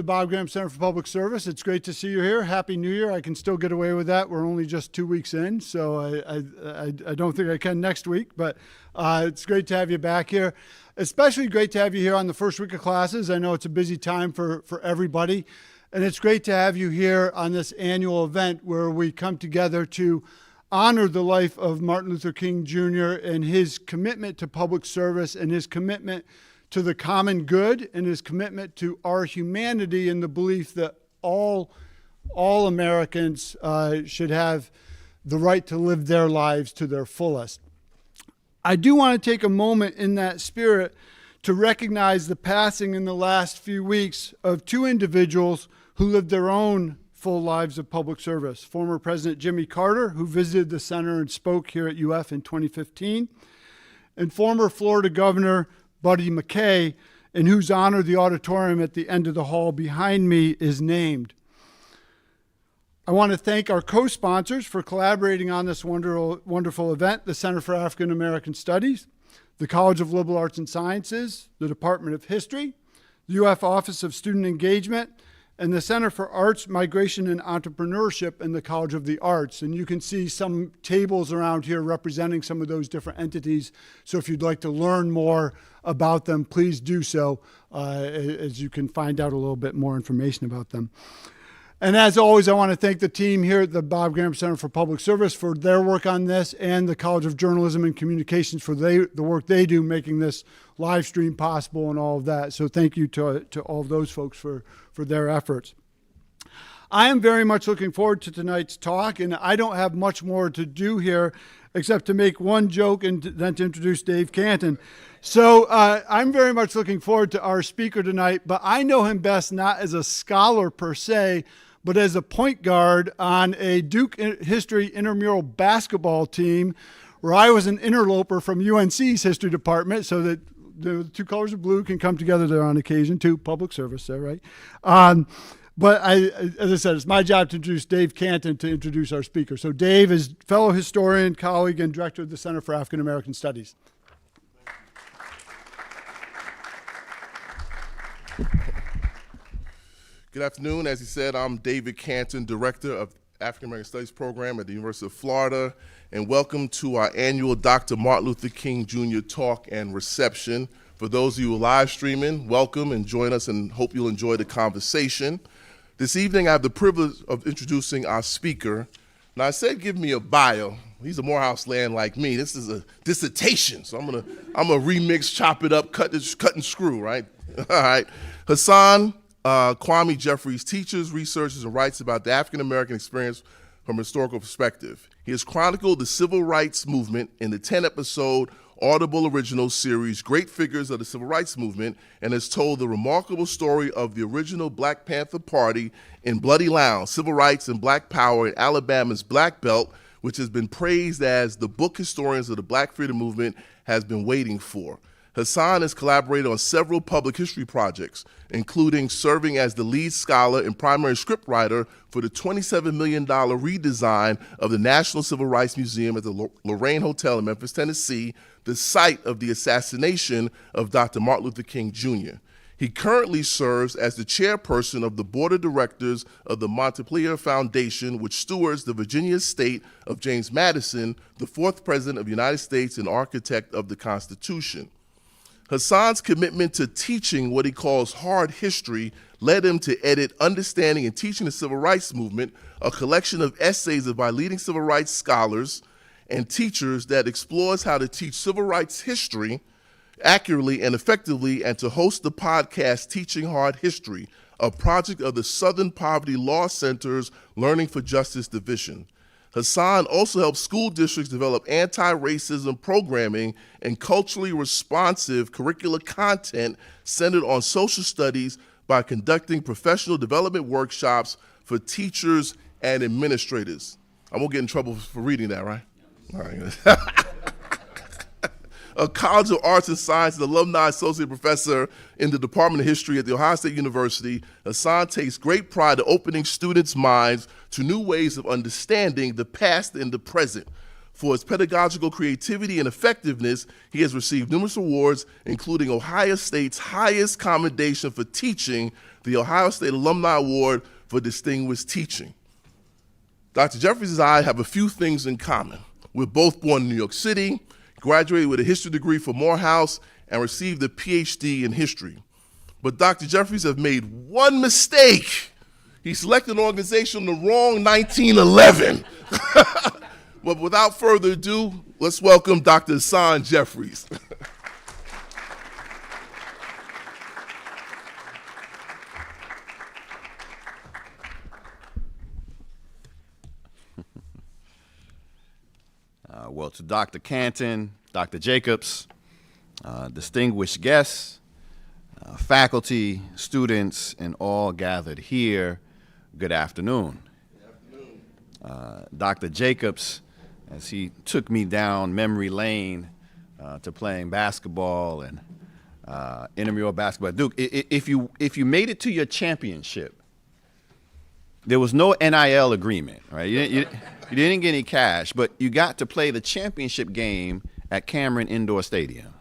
The Bob Graham Center for Public Service. It's great to see you here. Happy New Year. I can still get away with that. We're only just 2 weeks in, so I don't think I can next week, but it's great to have you back here. Especially great to have you here on the first week of classes. I know it's a busy time for everybody, and it's great to have you here on this annual event where we come together to honor the life of Martin Luther King Jr. and his commitment to public service and his commitment to the common good and his commitment to our humanity and the belief that all Americans should have the right to live their lives to their fullest. I do want to take a moment in that spirit to recognize the passing in the last few weeks of two individuals who lived their own full lives of public service. Former President Jimmy Carter, who visited the center and spoke here at UF in 2015, and former Florida Governor Buddy McKay, in whose honor the auditorium at the end of the hall behind me is named. I want to thank our co-sponsors for collaborating on this wonderful event, the Center for African American Studies, the College of Liberal Arts and Sciences, the Department of History, the UF Office of Student Engagement, and the Center for Arts, Migration, and Entrepreneurship in the College of the Arts. And you can see some tables around here representing some of those different entities. So if you'd like to learn more about them, please do so, as you can find out a little bit more information about them. And as always, I want to thank the team here at the Bob Graham Center for Public Service for their work on this, and the College of Journalism and Communications for the work they do making this live stream possible and all of that. So thank you to all of those folks for their efforts. I am very much looking forward to tonight's talk, and I don't have much more to do here except to make one joke and then to introduce Dave Canton. So I'm very much looking forward to our speaker tonight, but I know him best not as a scholar per se, but as a point guard on a Duke history intramural basketball team where I was an interloper from UNC's history department, so that the two colors of blue can come together there on occasion too. Public service there, right? But as I said, it's my job to introduce Dave Canton to introduce our speaker. So Dave is fellow historian, colleague, and director of the Center for African American Studies. Good afternoon. As he said, I'm David Canton, Director of African American Studies Program at the University of Florida, and welcome to our annual Dr. Martin Luther King Jr. talk and reception. For those of you who are live streaming, welcome and join us, and hope you'll enjoy the conversation. This evening, I have the privilege of introducing our speaker. Now, I said give me a bio. He's a Morehouse land like me. This is a dissertation, so I'm gonna remix, chop it up, cut and screw, right? All right. Hasan Kwame Jeffries teaches, researches, and writes about the African American experience from a historical perspective. He has chronicled the civil rights movement in the 10-episode Audible original series, Great Figures of the Civil Rights Movement, and has told the remarkable story of the original Black Panther Party in Bloody Lounge, Civil Rights and Black Power in Alabama's Black Belt, which has been praised as the book historians of the Black Freedom Movement has been waiting for. Hasan has collaborated on several public history projects, including serving as the lead scholar and primary scriptwriter for the $27 million redesign of the National Civil Rights Museum at the Lorraine Hotel in Memphis, Tennessee, the site of the assassination of Dr. Martin Luther King Jr. He currently serves as the chairperson of the board of directors of the Montpelier Foundation, which stewards the Virginia estate of James Madison, the fourth president of the United States and architect of the Constitution. Hasan's commitment to teaching what he calls hard history led him to edit Understanding and Teaching the Civil Rights Movement, a collection of essays by leading civil rights scholars and teachers that explores how to teach civil rights history accurately and effectively, and to host the podcast Teaching Hard History, a project of the Southern Poverty Law Center's Learning for Justice Division. Hasan also helps school districts develop anti-racism programming and culturally responsive curricular content centered on social studies by conducting professional development workshops for teachers and administrators. I won't get in trouble for reading that, right? All right. A College of Arts and Sciences alumni associate professor in the Department of History at The Ohio State University, Hasan takes great pride in opening students' minds to new ways of understanding the past and the present. For his pedagogical creativity and effectiveness, he has received numerous awards, including Ohio State's highest commendation for teaching, the Ohio State Alumni Award for Distinguished Teaching. Dr. Jeffries and I have a few things in common. We're both born in New York City, graduated with a history degree from Morehouse, and received a PhD in history. But Dr. Jeffries has made one mistake. He selected an organization in the wrong 1911. But without further ado, let's welcome Dr. Hasan Jeffries. Well, to Dr. Canton, Dr. Jacobs, distinguished guests, faculty, students, and all gathered here, good afternoon. Dr. Jacobs, as he took me down memory lane to playing basketball and intramural basketball at Duke, if you made it to your championship, there was no NIL agreement, right? You didn't get any cash, but you got to play the championship game at Cameron Indoor Stadium.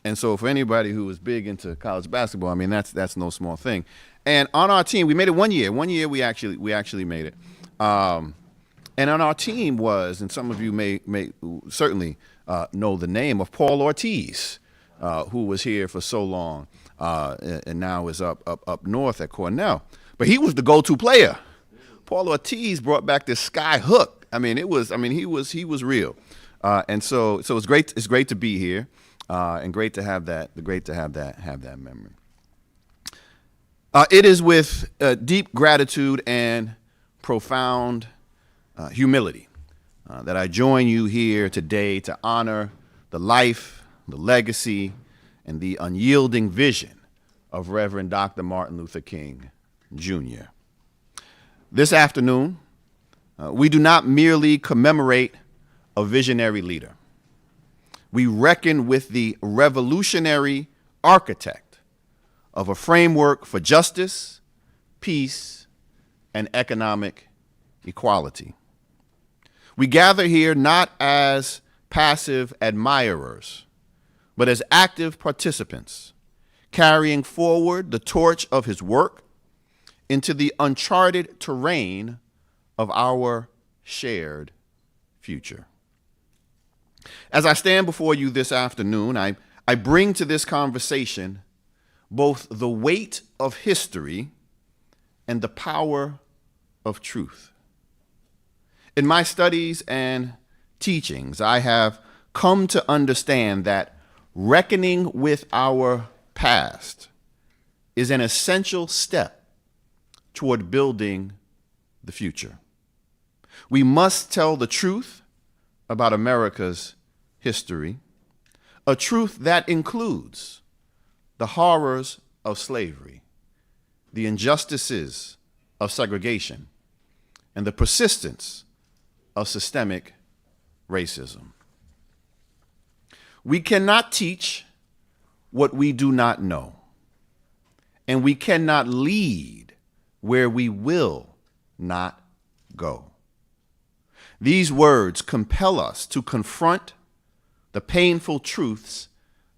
And so for anybody who was big into college basketball, I mean, that's no small thing. And on our team, we made it one year. One year we actually made it. And on our team was, and some of you may certainly know the name of Paul Ortiz, who was here for so long and now is up north at Cornell. But he was the go-to player. Paul Ortiz brought back this sky hook. I mean, he was real. And so it's great to be here, and great to have that memory. It is with deep gratitude and profound humility that I join you here today to honor the life, the legacy, and the unyielding vision of Reverend Dr. Martin Luther King, Jr. This afternoon, we do not merely commemorate a visionary leader. We reckon with the revolutionary architect of a framework for justice, peace, and economic equality. We gather here not as passive admirers, but as active participants, carrying forward the torch of his work into the uncharted terrain of our shared future. As I stand before you this afternoon, I bring to this conversation both the weight of history and the power of truth. In my studies and teachings, I have come to understand that reckoning with our past is an essential step toward building the future. We must tell the truth about America's history, a truth that includes the horrors of slavery, the injustices of segregation, and the persistence of systemic racism. We cannot teach what we do not know, and we cannot lead where we will not go. These words compel us to confront the painful truths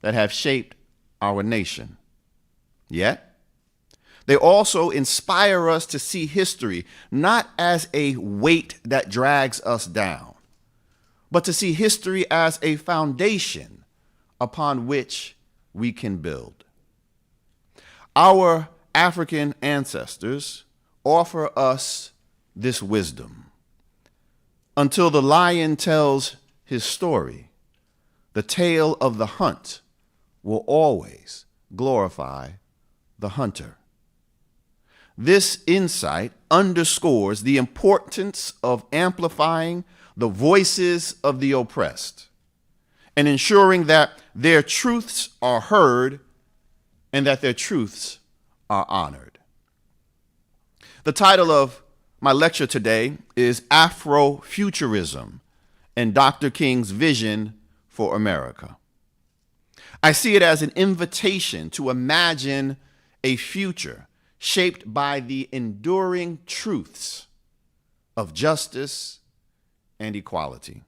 that have shaped our nation. Yet, they also inspire us to see history not as a weight that drags us down, but to see history as a foundation upon which we can build. Our African ancestors offer us this wisdom. Until the lion tells his story, the tale of the hunt will always glorify the hunter. This insight underscores the importance of amplifying the voices of the oppressed and ensuring that their truths are heard and that their truths are honored. The title of my lecture today is Afrofuturism and Dr. King's Vision for America. I see it as an invitation to imagine a future shaped by the enduring truths of justice and equality.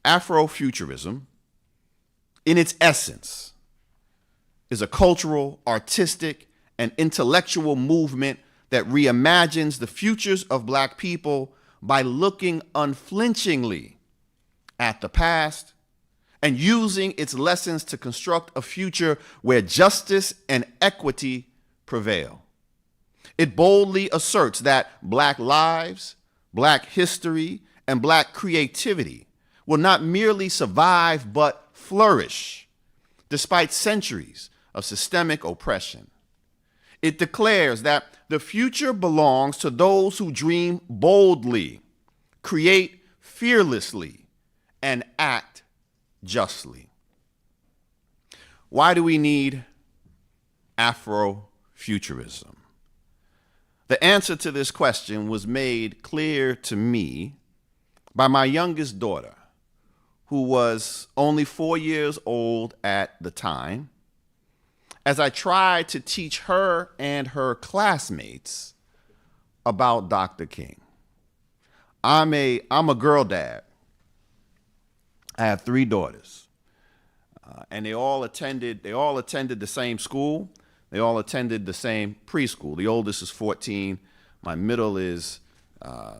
Afrofuturism, in its essence, is a cultural, artistic, and intellectual movement that reimagines the futures of Black people by looking unflinchingly at the past and using its lessons to construct a future where justice and equity prevail. It boldly asserts that Black lives, Black history, and Black creativity will not merely survive but flourish despite centuries of systemic oppression. It declares that the future belongs to those who dream boldly, create fearlessly, and act justly. Why do we need Afrofuturism? The answer to this question was made clear to me by my youngest daughter, who was only 4 years old at the time, as I tried to teach her and her classmates about Dr. King. I'm a girl dad. I have 3 daughters, and they all attended the same school. They all attended the same preschool. The oldest is 14, my middle is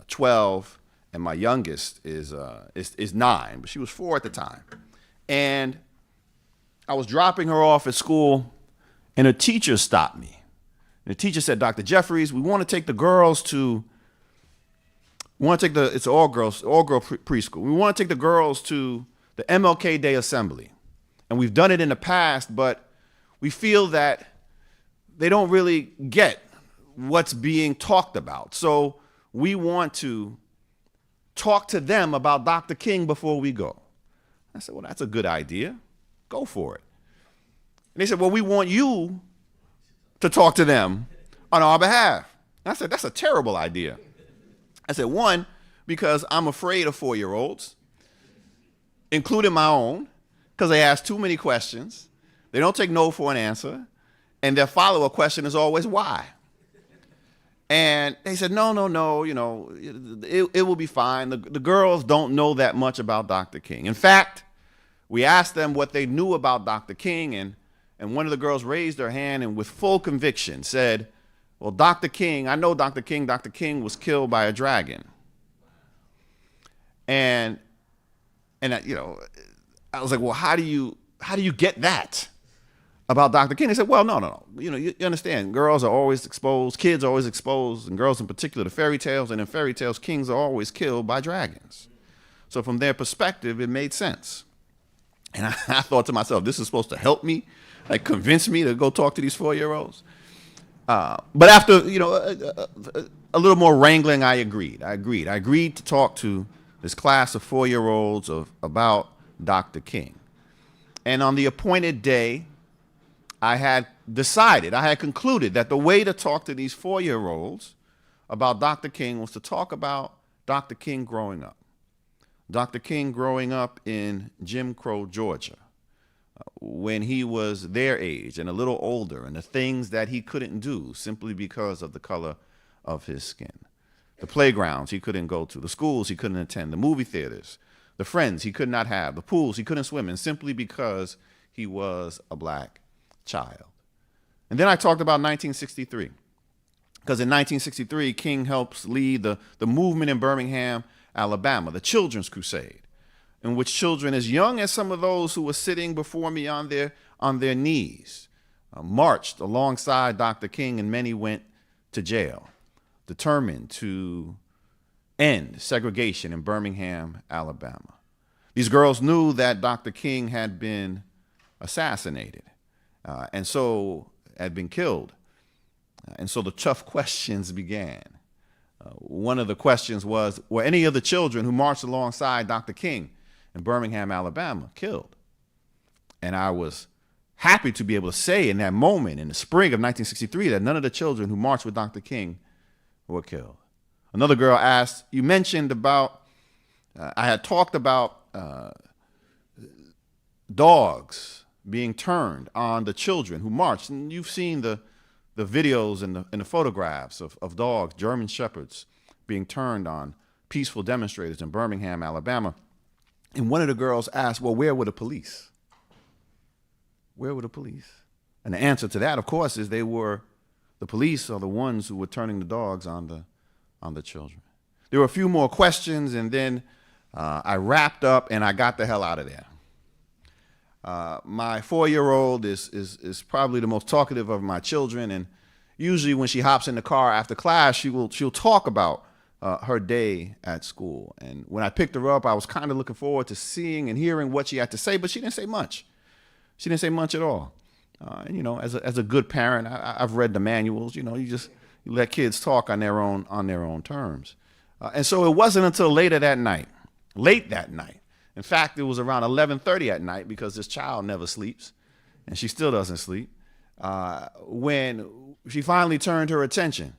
12, and my youngest is 9, but she was 4 at the time. And I was dropping her off at school, and a teacher stopped me. And the teacher said, "Dr. Jeffries, we want to take the girls to, it's all girl preschool. We want to take the girls to the MLK Day Assembly. And we've done it in the past, but we feel that they don't really get what's being talked about. So we want to talk to them about Dr. King before we go." I said, "Well, that's a good idea. Go for it." And they said, "Well, we want you to talk to them on our behalf." And I said, "That's a terrible idea." I said, "One, because I'm afraid of 4-year-olds, including my own, because they ask too many questions. They don't take no for an answer. And their follow-up question is always why." And they said, no, it will be fine. The girls don't know that much about Dr. King. In fact, we asked them what they knew about Dr. King, and one of the girls raised her hand and with full conviction said, "Well, Dr. King, I know Dr. King. Dr. King was killed by a dragon." And I was like, "Well, how do you get that about Dr. King?" They said, "Well, no. You understand, girls are always exposed, kids are always exposed, and girls in particular, to fairy tales, and in fairy tales, kings are always killed by dragons. So from their perspective, it made sense." And I thought to myself, this is supposed to help me, like convince me to go talk to these 4-year-olds. But after a little more wrangling, I agreed. I agreed to talk to this class of 4-year-olds about Dr. King. And on the appointed day, I had concluded that the way to talk to these 4-year-olds about Dr. King was to talk about Dr. King growing up. Dr. King growing up in Jim Crow, Georgia, when he was their age and a little older, and the things that he couldn't do simply because of the color of his skin. The playgrounds he couldn't go to, the schools he couldn't attend, the movie theaters, the friends he could not have, the pools he couldn't swim in simply because he was a Black child. And then I talked about 1963, because in 1963, King helps lead the movement in Birmingham, Alabama, the Children's Crusade, in which children as young as some of those who were sitting before me on their knees marched alongside Dr. King, and many went to jail, determined to end segregation in Birmingham, Alabama. These girls knew that Dr. King had been assassinated, and so had been killed. And so the tough questions began. One of the questions was, were any of the children who marched alongside Dr. King in Birmingham, Alabama, killed? And I was happy to be able to say in that moment, in the spring of 1963, that none of the children who marched with Dr. King were killed. Another girl asked, you mentioned about, I had talked about dogs being turned on the children who marched. And you've seen the videos and the photographs of dogs, German shepherds, being turned on peaceful demonstrators in Birmingham, Alabama. And one of the girls asked, well, where were the police? Where were the police? And the answer to that, of course, is the police are the ones who were turning the dogs on the children. There were a few more questions, and then I wrapped up and I got the hell out of there. My 4-year-old is probably the most talkative of my children, and usually when she hops in the car after class, she'll talk about her day at school. And when I picked her up, I was kind of looking forward to seeing and hearing what she had to say, but she didn't say much. She didn't say much at all. And you know, as a good parent, I've read the manuals. You know, you let kids talk on their own terms. And so it wasn't until late that night. In fact, it was around 11:30 at night, because this child never sleeps, and she still doesn't sleep, when she finally turned her attention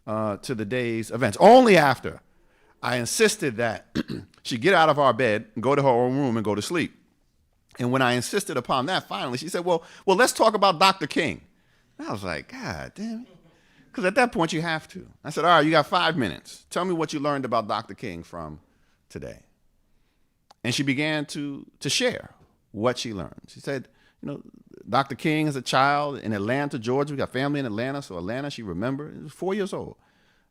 to the day's events. Only after I insisted that she get out of our bed and go to her own room and go to sleep. And when I insisted upon that, finally, she said, well, let's talk about Dr. King. And I was like, God damn it. Because at that point, you have to. I said, all right, you got 5 minutes. Tell me what you learned about Dr. King from today. And she began to share what she learned. She said, you know, Dr. King as a child in Atlanta, Georgia. We got family in Atlanta, so Atlanta, she remembered. She was 4 years old.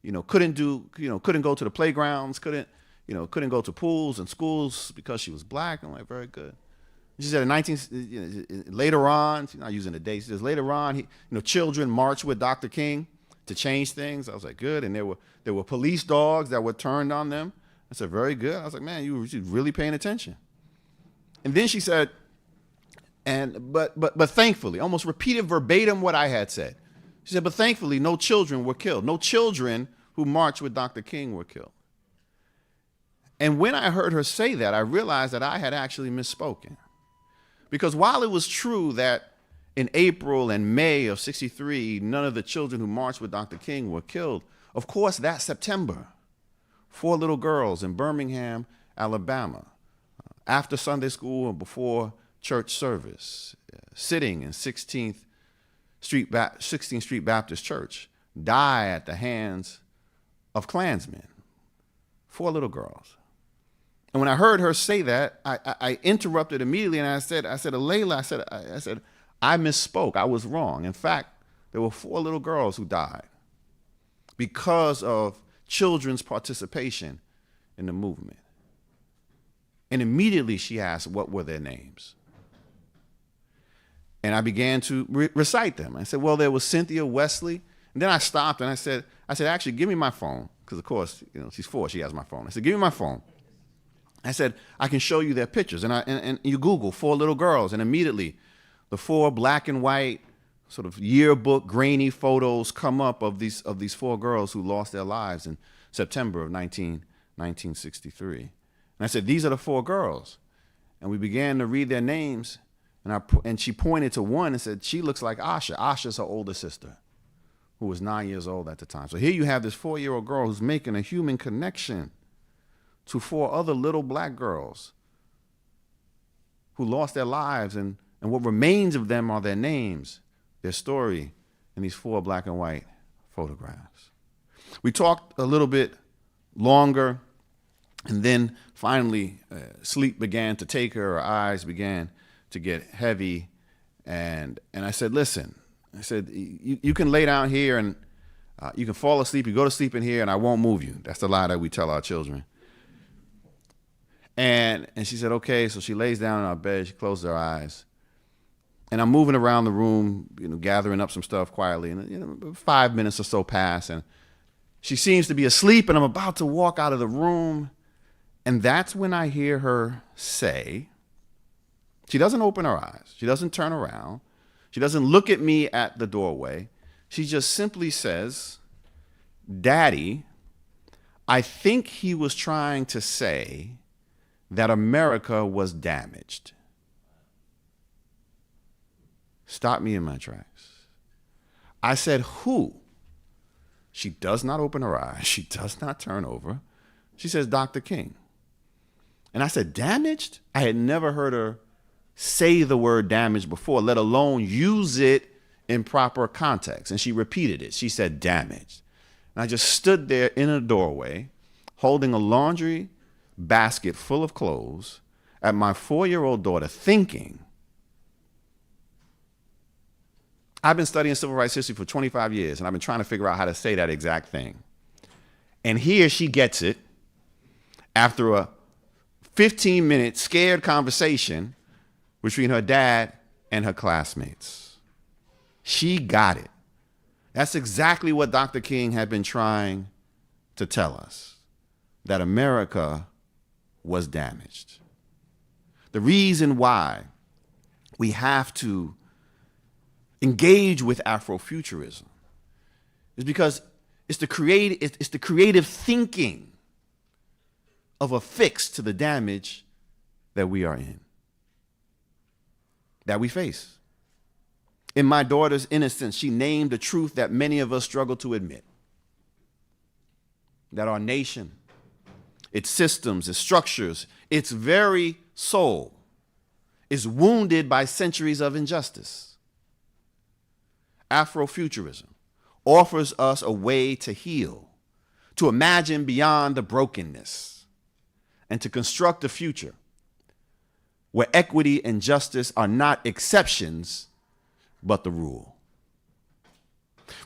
You know, couldn't go to the playgrounds, couldn't go to pools and schools because she was black. I'm like, very good. She said later on, she's not using the date. She says later on, children marched with Dr. King to change things. I was like, good. And there were police dogs that were turned on them. I said, very good. I was like, man, you were really paying attention. And then she said, but thankfully, almost repeated verbatim what I had said. She said, but thankfully, no children were killed. No children who marched with Dr. King were killed. And when I heard her say that, I realized that I had actually misspoken. Because while it was true that in April and May of '63, none of the children who marched with Dr. King were killed, of course, that September, 4 little girls in Birmingham, Alabama, after Sunday school and before church service, sitting in 16th Street Baptist Church, die at the hands of Klansmen. 4 little girls. And when I heard her say that, I interrupted immediately, and I said, Layla, I said, I misspoke. I was wrong. In fact, there were 4 little girls who died because of children's participation in the movement. And immediately she asked, what were their names? And I began to recite them. I said, well, there was Cynthia Wesley. And then I stopped and I said, actually, give me my phone. Because, of course, she's 4, she has my phone. I said, give me my phone. I said, I can show you their pictures. And you Google 4 little girls, and immediately the 4 black and white sort of yearbook grainy photos come up of these 4 girls who lost their lives in September of 1963. And I said, these are the 4 girls. And we began to read their names, and she pointed to one and said, she looks like Asha. Asha's her older sister, who was 9 years old at the time. So here you have this 4-year-old girl who's making a human connection to 4 other little black girls who lost their lives, and what remains of them are their names, their story, and these 4 black and white photographs. We talked a little bit longer, and then finally sleep began to take her eyes began to get heavy, and I said, listen, I said, you can lay down here and you can fall asleep, you go to sleep in here, and I won't move you. That's the lie that we tell our children. And she said, okay. So she lays down in our bed, she closes her eyes. And I'm moving around the room, gathering up some stuff quietly. And 5 minutes or so pass, and she seems to be asleep, and I'm about to walk out of the room. And that's when I hear her say, she doesn't open her eyes. She doesn't turn around. She doesn't look at me at the doorway. She just simply says, Daddy, I think he was trying to say that America was damaged. Stopped me in my tracks. I said, who? She does not open her eyes. She does not turn over. She says, Dr. King. And I said, damaged? I had never heard her say the word damaged before, let alone use it in proper context. And she repeated it. She said, damaged. And I just stood there in a doorway, holding a laundry basket full of clothes, at my 4-year-old daughter thinking, I've been studying civil rights history for 25 years, and I've been trying to figure out how to say that exact thing. And here she gets it after a 15-minute scared conversation between her dad and her classmates. She got it. That's exactly what Dr. King had been trying to tell us, that America was damaged. The reason why we have to engage with Afrofuturism is because it's the creative thinking of a fix to the damage that we are in, that we face. In my daughter's innocence, she named a truth that many of us struggle to admit, that our nation, its systems, its structures, its very soul is wounded by centuries of injustice. Afrofuturism offers us a way to heal, to imagine beyond the brokenness, and to construct a future where equity and justice are not exceptions, but the rule.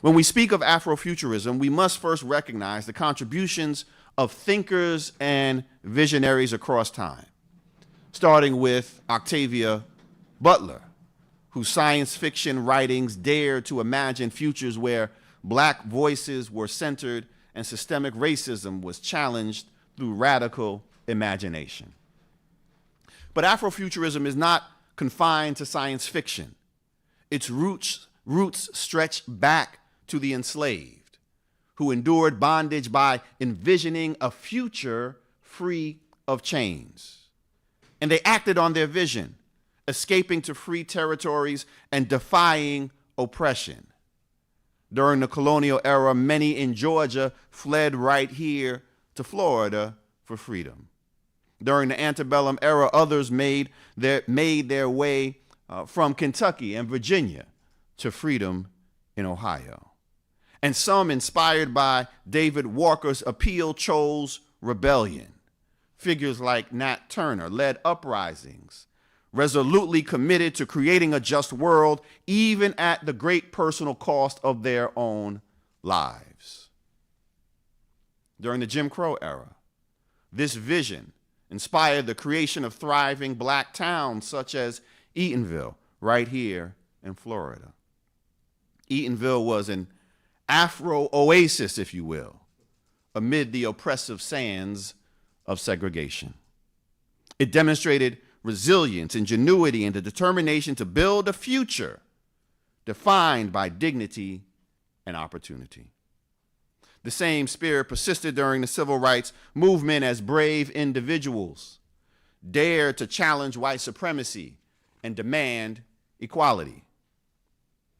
When we speak of Afrofuturism, we must first recognize the contributions of thinkers and visionaries across time, starting with Octavia Butler, whose science fiction writings dared to imagine futures where Black voices were centered and systemic racism was challenged through radical imagination. But Afrofuturism is not confined to science fiction. Its roots stretch back to the enslaved, who endured bondage by envisioning a future free of chains. And they acted on their vision, escaping to free territories and defying oppression. During the colonial era, many in Georgia fled right here to Florida for freedom. During the antebellum era, others made their way from Kentucky and Virginia to freedom in Ohio. And some, inspired by David Walker's appeal, chose rebellion. Figures like Nat Turner led uprisings, resolutely committed to creating a just world, even at the great personal cost of their own lives. During the Jim Crow era, this vision inspired the creation of thriving Black towns such as Eatonville, right here in Florida. Eatonville was an Afro oasis, if you will, amid the oppressive sands of segregation. It demonstrated resilience, ingenuity, and the determination to build a future defined by dignity and opportunity. The same spirit persisted during the civil rights movement as brave individuals dared to challenge white supremacy and demand equality.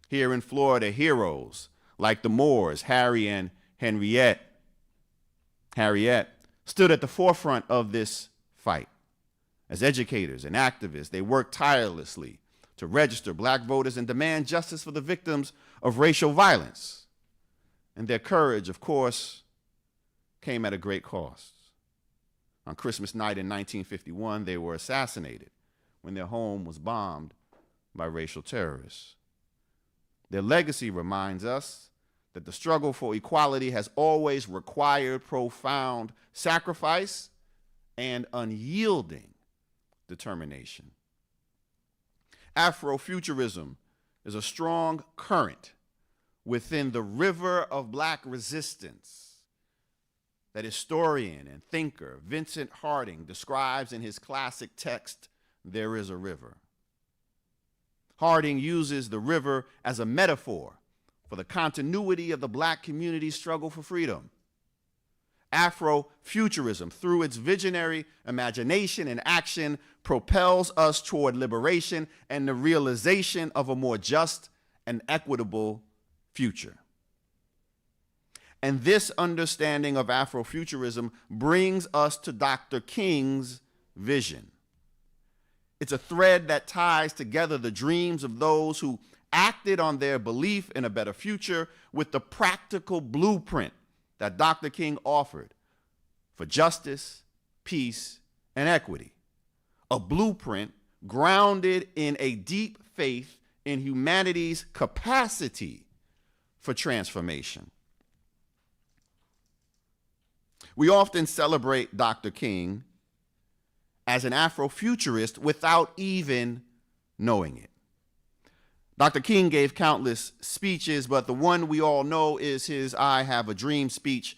Here in Florida, heroes like the Moores, Harry and Harriet, stood at the forefront of this fight. As educators and activists, they worked tirelessly to register Black voters and demand justice for the victims of racial violence. And their courage, of course, came at a great cost. On Christmas night in 1951, they were assassinated when their home was bombed by racial terrorists. Their legacy reminds us that the struggle for equality has always required profound sacrifice and unyielding determination. Afrofuturism is a strong current within the river of Black resistance that historian and thinker Vincent Harding describes in his classic text, There Is a River. Harding uses the river as a metaphor for the continuity of the Black community's struggle for freedom. Afrofuturism, through its visionary imagination and action, propels us toward liberation and the realization of a more just and equitable future. And this understanding of Afrofuturism brings us to Dr. King's vision. It's a thread that ties together the dreams of those who acted on their belief in a better future with the practical blueprint that Dr. King offered for justice, peace, and equity. a blueprint grounded in a deep faith in humanity's capacity for transformation. We often celebrate Dr. King as an Afrofuturist without even knowing it. Dr. King gave countless speeches, but the one we all know is his I Have a Dream speech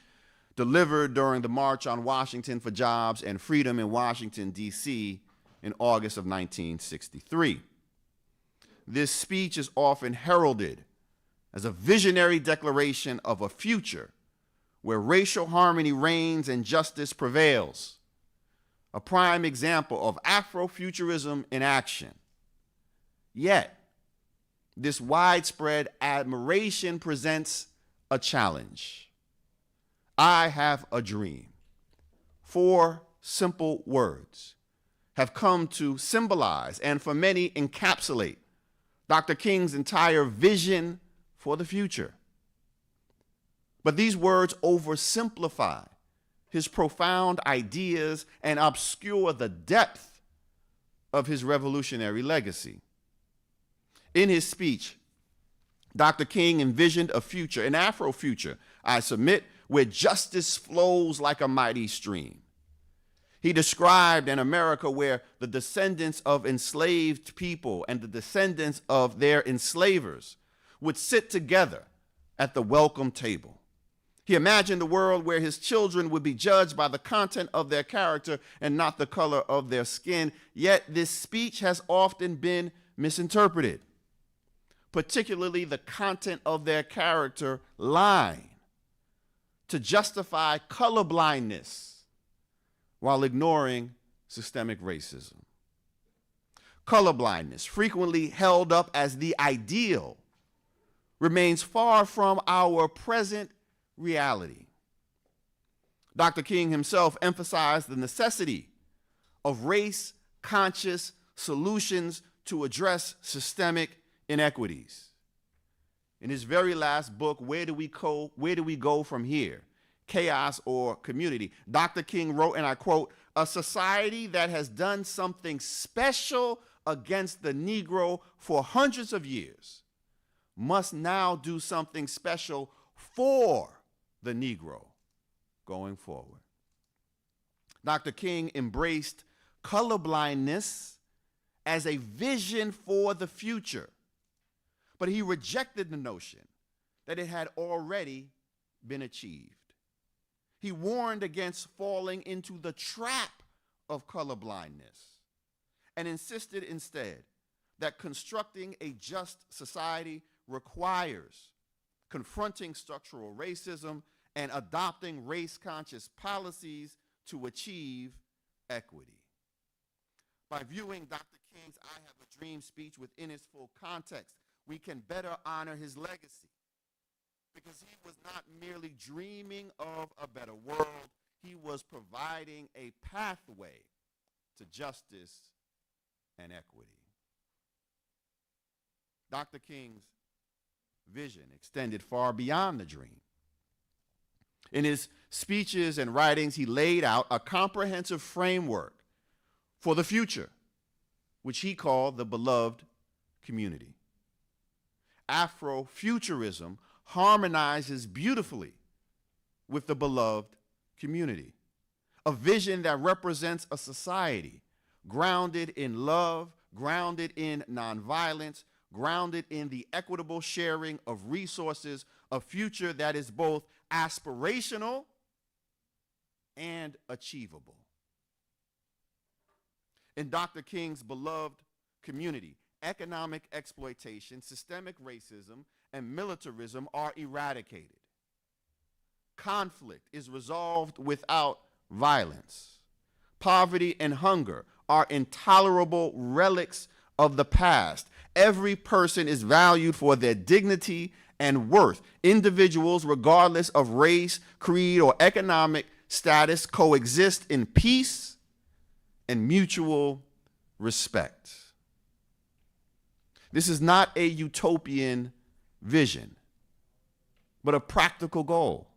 delivered during the March on Washington for Jobs and Freedom in Washington, D.C. in August of 1963. This speech is often heralded as a visionary declaration of a future where racial harmony reigns and justice prevails, a prime example of Afrofuturism in action. Yet, this widespread admiration presents a challenge. I have a dream. 4 simple words have come to symbolize and for many encapsulate Dr. King's entire vision for the future. But these words oversimplify his profound ideas and obscure the depth of his revolutionary legacy. In his speech, Dr. King envisioned a future, an Afro future, I submit, where justice flows like a mighty stream. He described an America where the descendants of enslaved people and the descendants of their enslavers would sit together at the welcome table. He imagined a world where his children would be judged by the content of their character and not the color of their skin. Yet this speech has often been misinterpreted, particularly the content of their character line, to justify colorblindness while ignoring systemic racism. Colorblindness, frequently held up as the ideal, remains far from our present reality. Dr. King himself emphasized the necessity of race-conscious solutions to address systemic inequities. In his very last book, Where Do We Go From Here? Chaos or Community, Dr. King wrote, and I quote, "A society that has done something special against the Negro for hundreds of years must now do something special for the Negro going forward." Dr. King embraced colorblindness as a vision for the future, but he rejected the notion that it had already been achieved. He warned against falling into the trap of colorblindness and insisted instead that constructing a just society requires confronting structural racism and adopting race-conscious policies to achieve equity. By viewing Dr. King's I Have a Dream speech within its full context, we can better honor his legacy, because he was not merely dreaming of a better world, he was providing a pathway to justice and equity. Dr. King's vision extended far beyond the dream. In his speeches and writings, he laid out a comprehensive framework for the future, which he called the beloved community. Afrofuturism harmonizes beautifully with the beloved community, a vision that represents a society grounded in love, grounded in nonviolence, grounded in the equitable sharing of resources, a future that is both aspirational and achievable. In Dr. King's beloved community, economic exploitation, systemic racism, and militarism are eradicated. Conflict is resolved without violence. Poverty and hunger are intolerable relics of the past. Every person is valued for their dignity and worth. Individuals, regardless of race, creed, or economic status, coexist in peace and mutual respect. This is not a utopian vision, but a practical goal.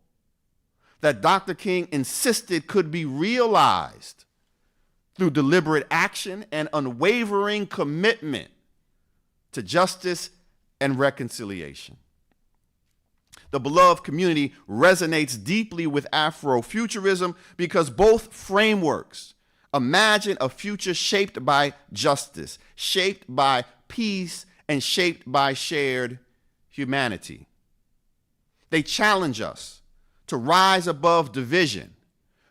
that Dr. King insisted could be realized through deliberate action and unwavering commitment to justice and reconciliation. The beloved community resonates deeply with Afrofuturism because both frameworks imagine a future shaped by justice, shaped by peace, and shaped by shared humanity. They challenge us to rise above division,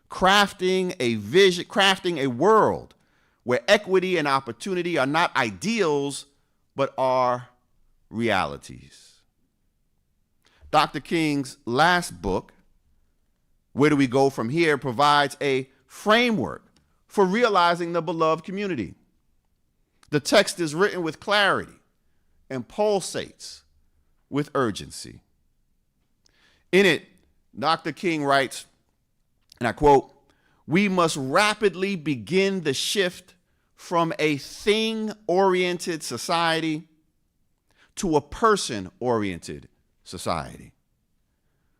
crafting a world where equity and opportunity are not ideals, but are realities. Dr. King's last book, Where Do We Go From Here, provides a framework for realizing the beloved community. The text is written with clarity and pulsates with urgency. In it, Dr. King writes, and I quote, "We must rapidly begin the shift from a thing-oriented society to a person-oriented society.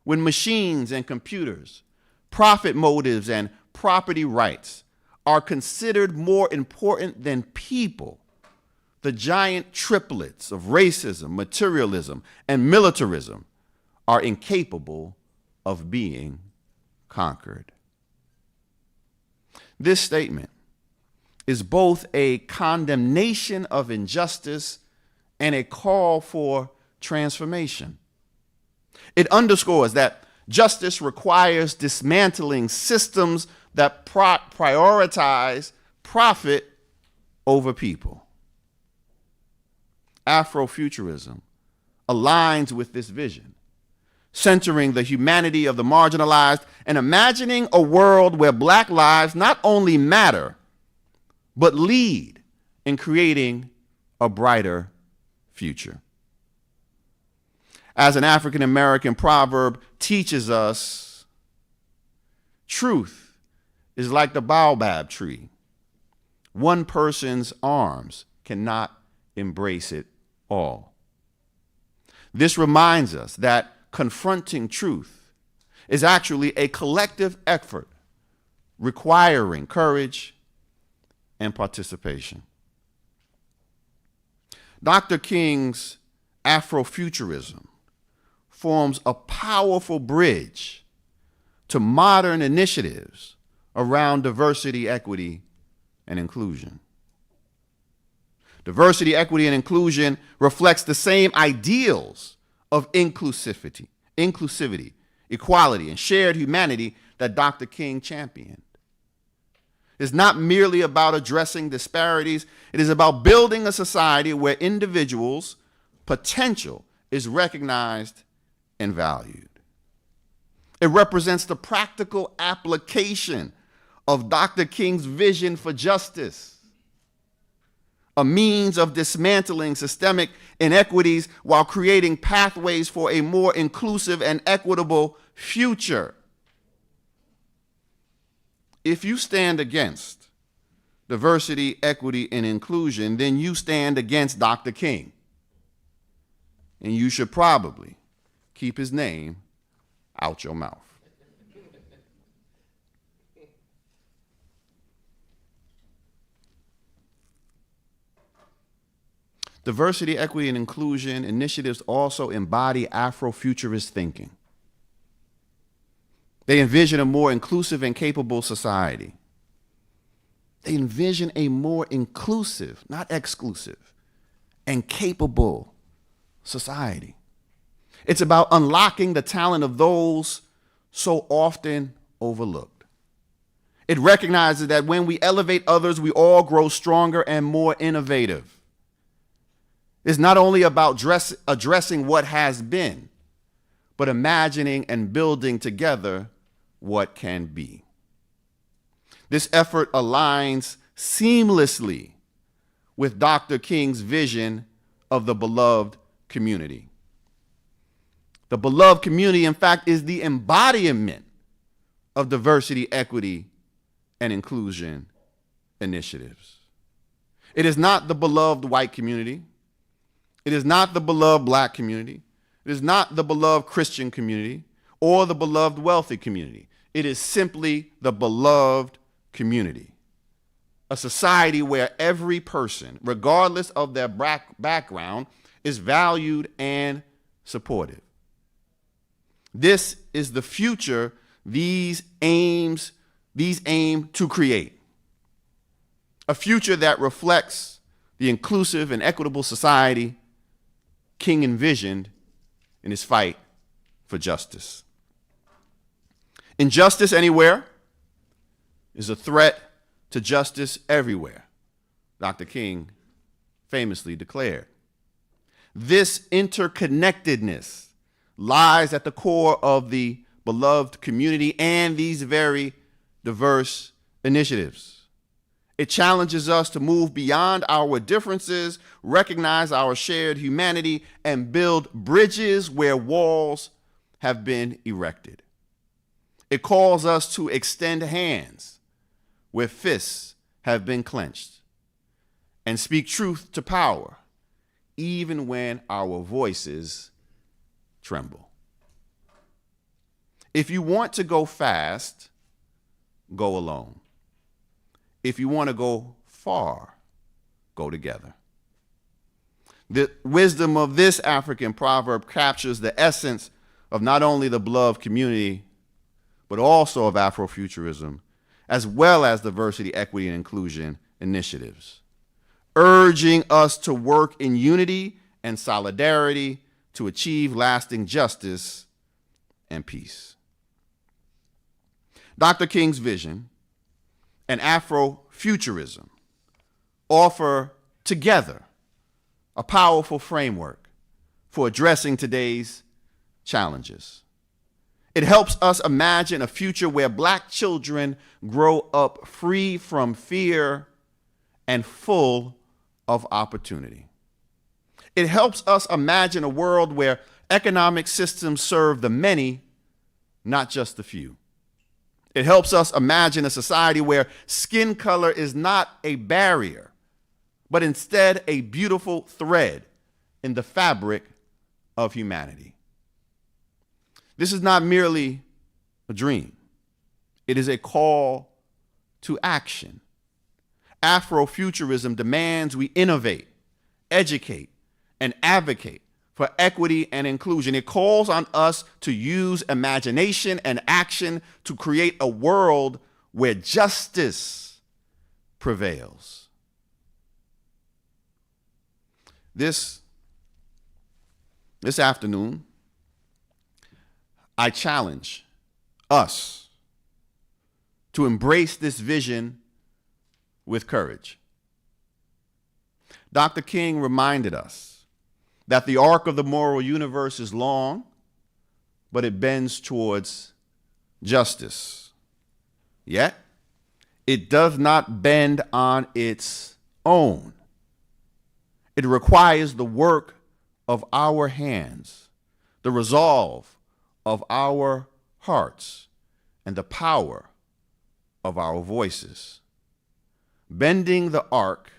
When machines and computers, profit motives, and property rights are considered more important than people, the giant triplets of racism, materialism, and militarism are incapable of being conquered." This statement is both a condemnation of injustice and a call for transformation. It underscores that justice requires dismantling systems that prioritize profit over people. Afrofuturism aligns with this vision, centering the humanity of the marginalized and imagining a world where Black lives not only matter, but lead in creating a brighter future. As an African American proverb teaches us, truth is like the baobab tree. One person's arms cannot embrace it all. This reminds us that confronting truth is actually a collective effort requiring courage and participation. Dr. King's Afrofuturism forms a powerful bridge to modern initiatives around diversity, equity, and inclusion. Diversity, equity, and inclusion reflects the same ideals of inclusivity, equality, and shared humanity that Dr. King championed. It's not merely about addressing disparities. It is about building a society where individuals' potential is recognized and valued. It represents the practical application of Dr. King's vision for justice, a means of dismantling systemic inequities while creating pathways for a more inclusive and equitable future. If you stand against diversity, equity, and inclusion, then you stand against Dr. King. And you should probably keep his name out your mouth. Diversity, equity, and inclusion initiatives also embody Afrofuturist thinking. They envision a more inclusive and capable society. They envision a more inclusive, not exclusive, and capable society. It's about unlocking the talent of those so often overlooked. It recognizes that when we elevate others, we all grow stronger and more innovative. It's not only about addressing what has been, but imagining and building together what can be. This effort aligns seamlessly with Dr. King's vision of the beloved community. The beloved community, in fact, is the embodiment of diversity, equity, and inclusion initiatives. It is not the beloved white community. It is not the beloved Black community. It is not the beloved Christian community or the beloved wealthy community. It is simply the beloved community, a society where every person, regardless of their background, is valued and supported. This is the future these aim to create. A future that reflects the inclusive and equitable society King envisioned in his fight for justice. Injustice anywhere is a threat to justice everywhere, Dr. King famously declared. This interconnectedness lies at the core of the beloved community and these very diverse initiatives. It challenges us to move beyond our differences, recognize our shared humanity, and build bridges where walls have been erected. It calls us to extend hands where fists have been clenched and speak truth to power, even when our voices tremble. If you want to go fast, go alone. If you want to go far, go together. The wisdom of this African proverb captures the essence of not only the beloved community, but also of Afrofuturism, as well as diversity, equity, and inclusion initiatives, urging us to work in unity and solidarity to achieve lasting justice and peace. Dr. King's vision and Afrofuturism offer together a powerful framework for addressing today's challenges. It helps us imagine a future where Black children grow up free from fear and full of opportunity. It helps us imagine a world where economic systems serve the many, not just the few. It helps us imagine a society where skin color is not a barrier, but instead a beautiful thread in the fabric of humanity. This is not merely a dream. It is a call to action. Afrofuturism demands we innovate, educate, and advocate for equity and inclusion. It calls on us to use imagination and action to create a world where justice prevails. This afternoon, I challenge us to embrace this vision with courage. Dr. King reminded us that the arc of the moral universe is long, but it bends towards justice. Yet, it does not bend on its own. It requires the work of our hands, the resolve of our hearts, and the power of our voices. Bending the arc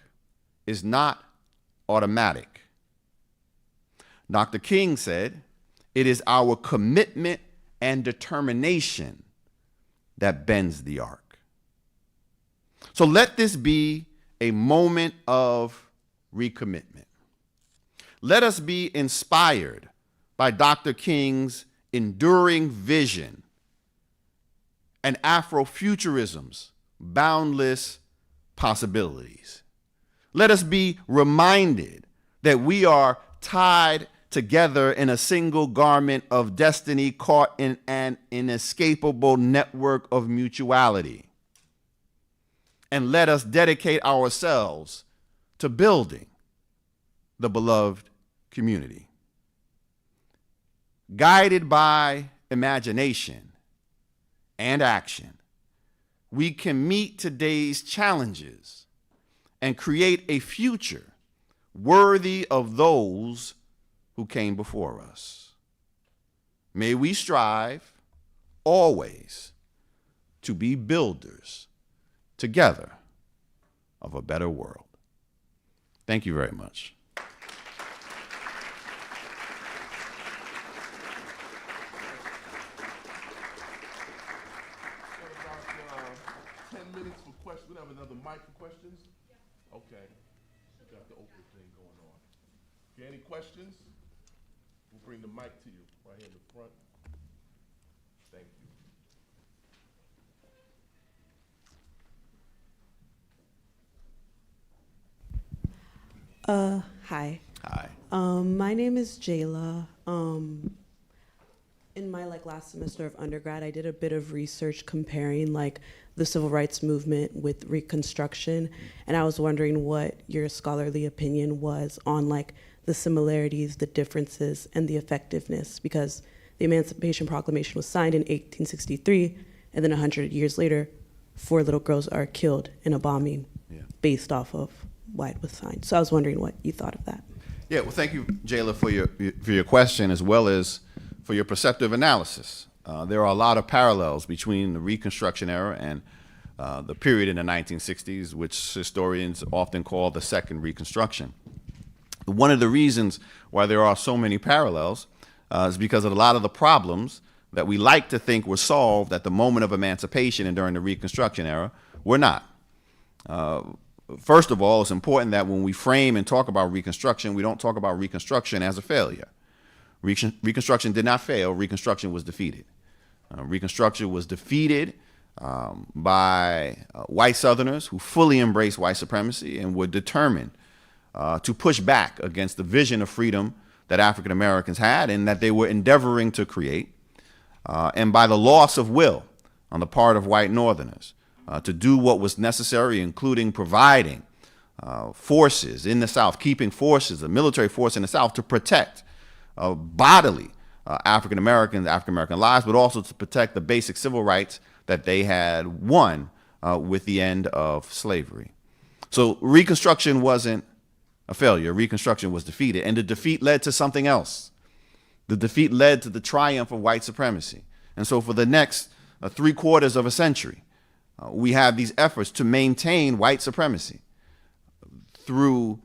is not automatic. Dr. King said, it is our commitment and determination that bends the arc. So let this be a moment of recommitment. Let us be inspired by Dr. King's enduring vision and Afrofuturism's boundless possibilities. Let us be reminded that we are tied together in a single garment of destiny, caught in an inescapable network of mutuality. And let us dedicate ourselves to building the beloved community. Guided by imagination and action, we can meet today's challenges and create a future worthy of those who came before us. May we strive always to be builders together of a better world. Thank you very much. About 10 minutes for questions. have another mic for questions? Okay. Got the open thing going on. Okay, any questions? We'll bring the mic to you right here in the front. Thank you. Hi. Hi. My name is Jayla. In my last semester of undergrad, I did a bit of research comparing the civil rights movement with Reconstruction, and I was wondering what your scholarly opinion was on the similarities, the differences, and the effectiveness, because the Emancipation Proclamation was signed in 1863, and then 100 years later, 4 little girls are killed in a bombing based off of why it was signed. So I was wondering what you thought of that. Yeah, well, thank you, Jayla, for your question, as well as for your perceptive analysis. There are a lot of parallels between the Reconstruction era and the period in the 1960s, which historians often call the Second Reconstruction. One of the reasons why there are so many parallels is because of a lot of the problems that we like to think were solved at the moment of emancipation and during the Reconstruction era were not. First of all, it's important that when we frame and talk about Reconstruction, we don't talk about Reconstruction as a failure. Reconstruction did not fail. Reconstruction was defeated. Reconstruction was defeated by white Southerners who fully embraced white supremacy and were determined to push back against the vision of freedom that African Americans had and that they were endeavoring to create, and by the loss of will on the part of white Northerners to do what was necessary, including providing forces in the South, keeping forces, a military force in the South to protect bodily African American lives, but also to protect the basic civil rights that they had won with the end of slavery. So Reconstruction wasn't a failure. Reconstruction was defeated, and the defeat led to something else. The defeat led to the triumph of white supremacy. And so for the next 3/4 of a century, we have these efforts to maintain white supremacy through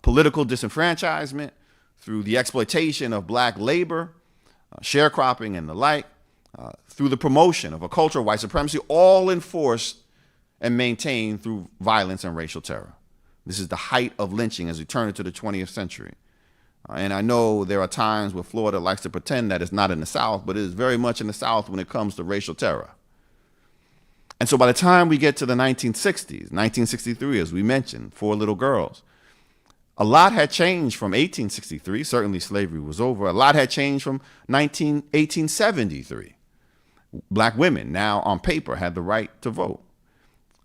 political disenfranchisement, through the exploitation of black labor, sharecropping and the like, through the promotion of a culture of white supremacy, all enforced and maintained through violence and racial terror. This is the height of lynching as we turn into the 20th century. And I know there are times where Florida likes to pretend that it's not in the South, but it is very much in the South when it comes to racial terror. And so by the time we get to the 1960s, 1963, as we mentioned, 4 little girls, a lot had changed from 1863. Certainly slavery was over. A lot had changed from 1873. Black women now on paper had the right to vote.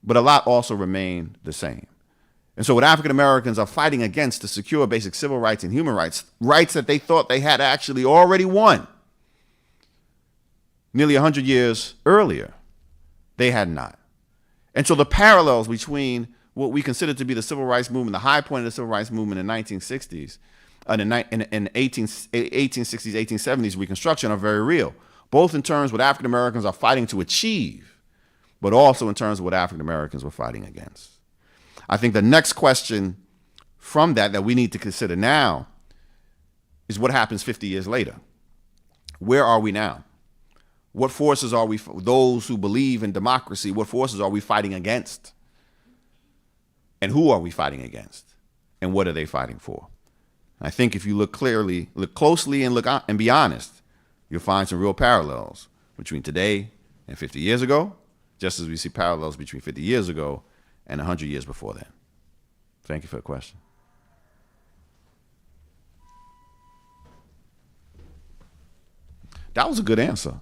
But a lot also remained the same. And so what African Americans are fighting against to secure basic civil rights and human rights, rights that they thought they had actually already won nearly 100 years earlier, they had not. And so the parallels between what we consider to be the civil rights movement, the high point of the civil rights movement in the 1960s, and in 1860s, 1870s Reconstruction are very real, both in terms of what African Americans are fighting to achieve, but also in terms of what African Americans were fighting against. I think the next question from that we need to consider now is what happens 50 years later. Where are we now? What forces are we, those who believe in democracy, what forces are we fighting against? And who are we fighting against? And what are they fighting for? I think if you look closely and be honest, you'll find some real parallels between today and 50 years ago, just as we see parallels between 50 years ago and 100 years before that. Thank you for the question. That was a good answer.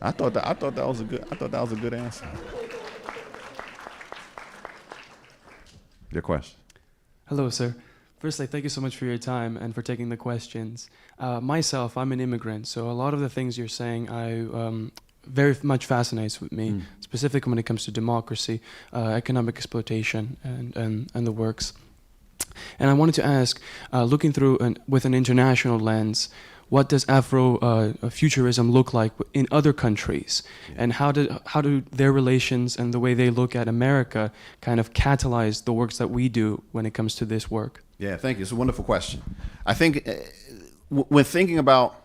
I thought that was a good answer. Your question. Hello, sir. Firstly, thank you so much for your time and for taking the questions. Myself, I'm an immigrant, so a lot of the things you're saying very much fascinates with me, specifically when it comes to democracy, economic exploitation, and the works. And I wanted to ask, looking through with an international lens, what does Afrofuturism look like in other countries? And how do their relations and the way they look at America kind of catalyze the works that we do when it comes to this work? Yeah, thank you. It's a wonderful question. I think when thinking about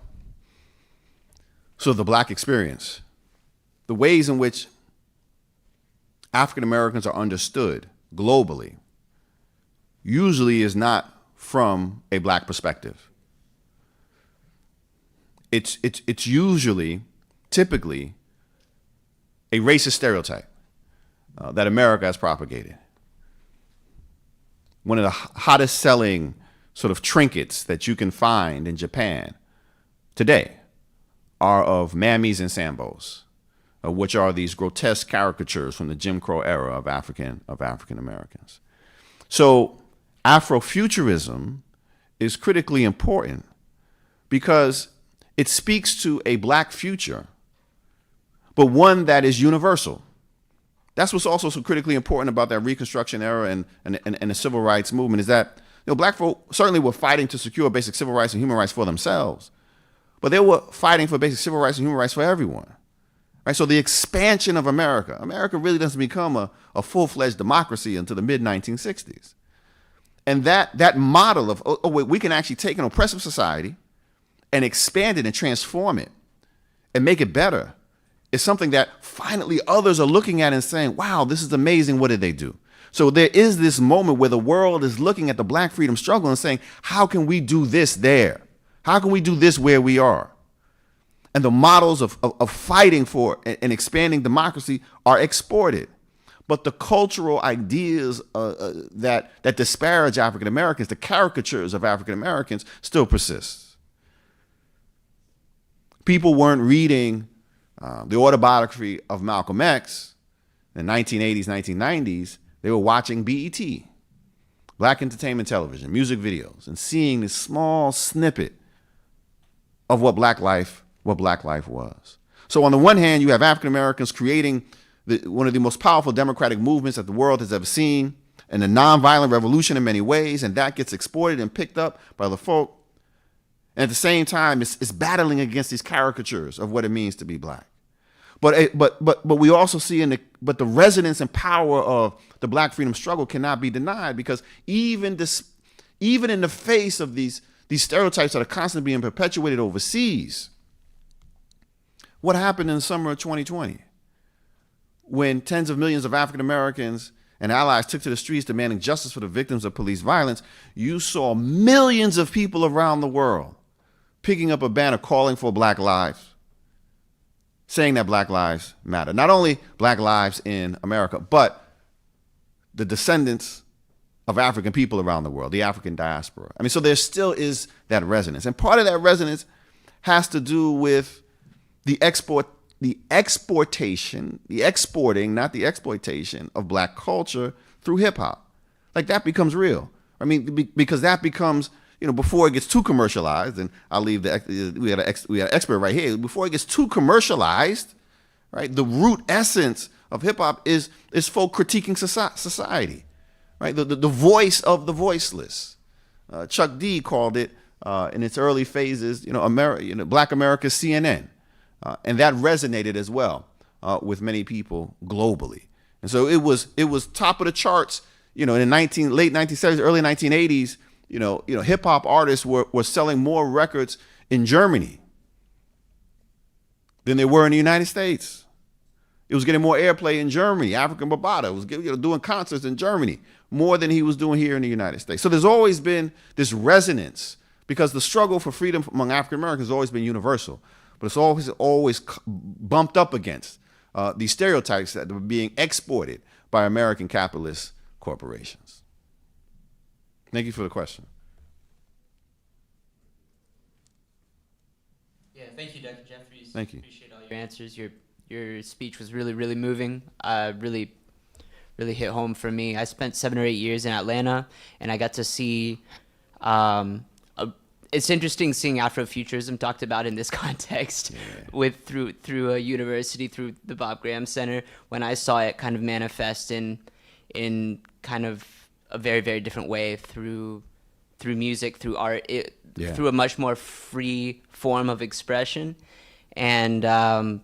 sort of the Black experience, the ways in which African Americans are understood globally usually is not from a black perspective. It's usually, typically, a racist stereotype that America has propagated. One of the hottest selling sort of trinkets that you can find in Japan today are of mammies and sambos, which are these grotesque caricatures from the Jim Crow era of African Americans. So Afrofuturism is critically important because it speaks to a black future, but one that is universal. That's what's also so critically important about that Reconstruction era and the civil rights movement is that black folk certainly were fighting to secure basic civil rights and human rights for themselves, but they were fighting for basic civil rights and human rights for everyone. Right? So the expansion of America really doesn't become a full-fledged democracy until the mid-1960s. And that model of, wait, we can actually take an oppressive society and expand it and transform it and make it better is something that finally others are looking at and saying, wow, this is amazing. What did they do? So there is this moment where the world is looking at the black freedom struggle and saying, how can we do this there? How can we do this where we are? And the models of fighting for and expanding democracy are exported. But the cultural ideas that disparage African Americans, the caricatures of African Americans, still persist. People weren't reading the autobiography of Malcolm X in the 1980s, 1990s. They were watching BET, Black Entertainment Television, music videos, and seeing this small snippet of what black life was. So on the one hand, you have African Americans creating one of the most powerful democratic movements that the world has ever seen, and a nonviolent revolution in many ways, and that gets exported and picked up by the folk. And at the same time, it's battling against these caricatures of what it means to be black. But we also see the resonance and power of the black freedom struggle cannot be denied, because even in the face of these stereotypes that are constantly being perpetuated overseas, what happened in the summer of 2020 when tens of millions of African Americans and allies took to the streets demanding justice for the victims of police violence? You saw millions of people around the world picking up a banner calling for black lives, saying that black lives matter. Not only black lives in America, but the descendants of African people around the world, the African diaspora. I mean, so there still is that resonance. And part of that resonance has to do with the exporting, not the exploitation of black culture through hip hop. Like, that becomes real. I mean, because that becomes, before it gets too commercialized, and I'll leave we had an expert right here. Before it gets too commercialized, right? The root essence of hip hop is folk critiquing society, right? The voice of the voiceless. Chuck D called it in its early phases, Black America's CNN, and that resonated as well with many people globally. And so it was top of the charts, in the late 1970s, early 1980s. Hip hop artists were selling more records in Germany than they were in the United States. It was getting more airplay in Germany. African Bambaataa was doing concerts in Germany more than he was doing here in the United States. So there's always been this resonance, because the struggle for freedom among African Americans has always been universal, but it's always bumped up against these stereotypes that were being exported by American capitalist corporations. Thank you for the question. Yeah, thank you, Dr. Jeffries. Thank you. Appreciate all your answers. Your speech was really, really moving. Really hit home for me. I spent 7 or 8 years in Atlanta, and I got to see. It's interesting seeing Afrofuturism talked about in this context, through a university, through the Bob Graham Center. When I saw it kind of manifest in kind of a very, very different way through music, through art, through a much more free form of expression. And I'm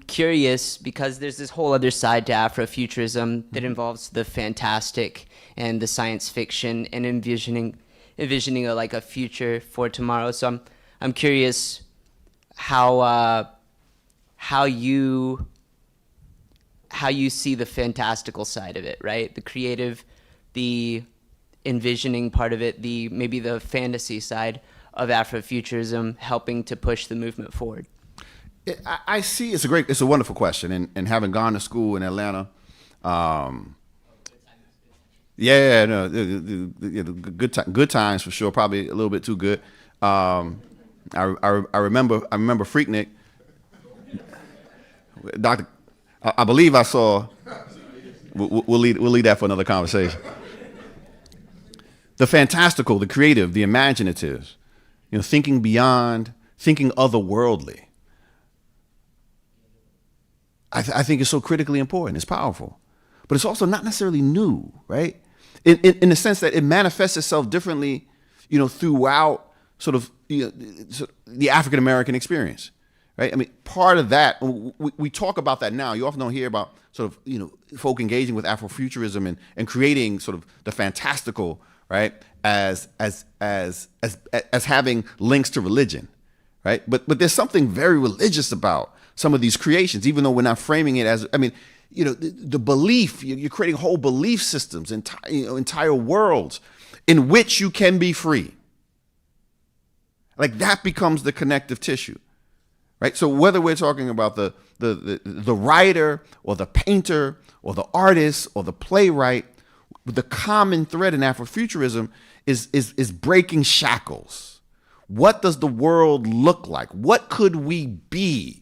curious, because there's this whole other side to Afrofuturism that involves the fantastic and the science fiction and envisioning a future for tomorrow. So I'm curious how you how you see the fantastical side of it, right? The creative, the envisioning part of it, maybe the fantasy side of Afrofuturism helping to push the movement forward. I see. It's a wonderful question, and having gone to school in Atlanta, yeah, no, good times for sure. Probably a little bit too good. I remember Freaknik, Doctor. I believe I saw. We'll leave that for another conversation. The fantastical, the creative, the imaginative, thinking beyond, thinking otherworldly. I think it's so critically important. It's powerful, but it's also not necessarily new, right? In the sense that it manifests itself differently, throughout sort of the African American experience, right? I mean, part of that we talk about that now. You often don't hear about sort of folk engaging with Afrofuturism and creating sort of the fantastical, right? As having links to religion, right? But there's something very religious about some of these creations, even though we're not framing it as, the belief, you're creating whole belief systems, entire worlds in which you can be free. Like that becomes the connective tissue, right? So whether we're talking about the writer or the painter or the artist or the playwright, the common thread in Afrofuturism is breaking shackles. What does the world look like? What could we be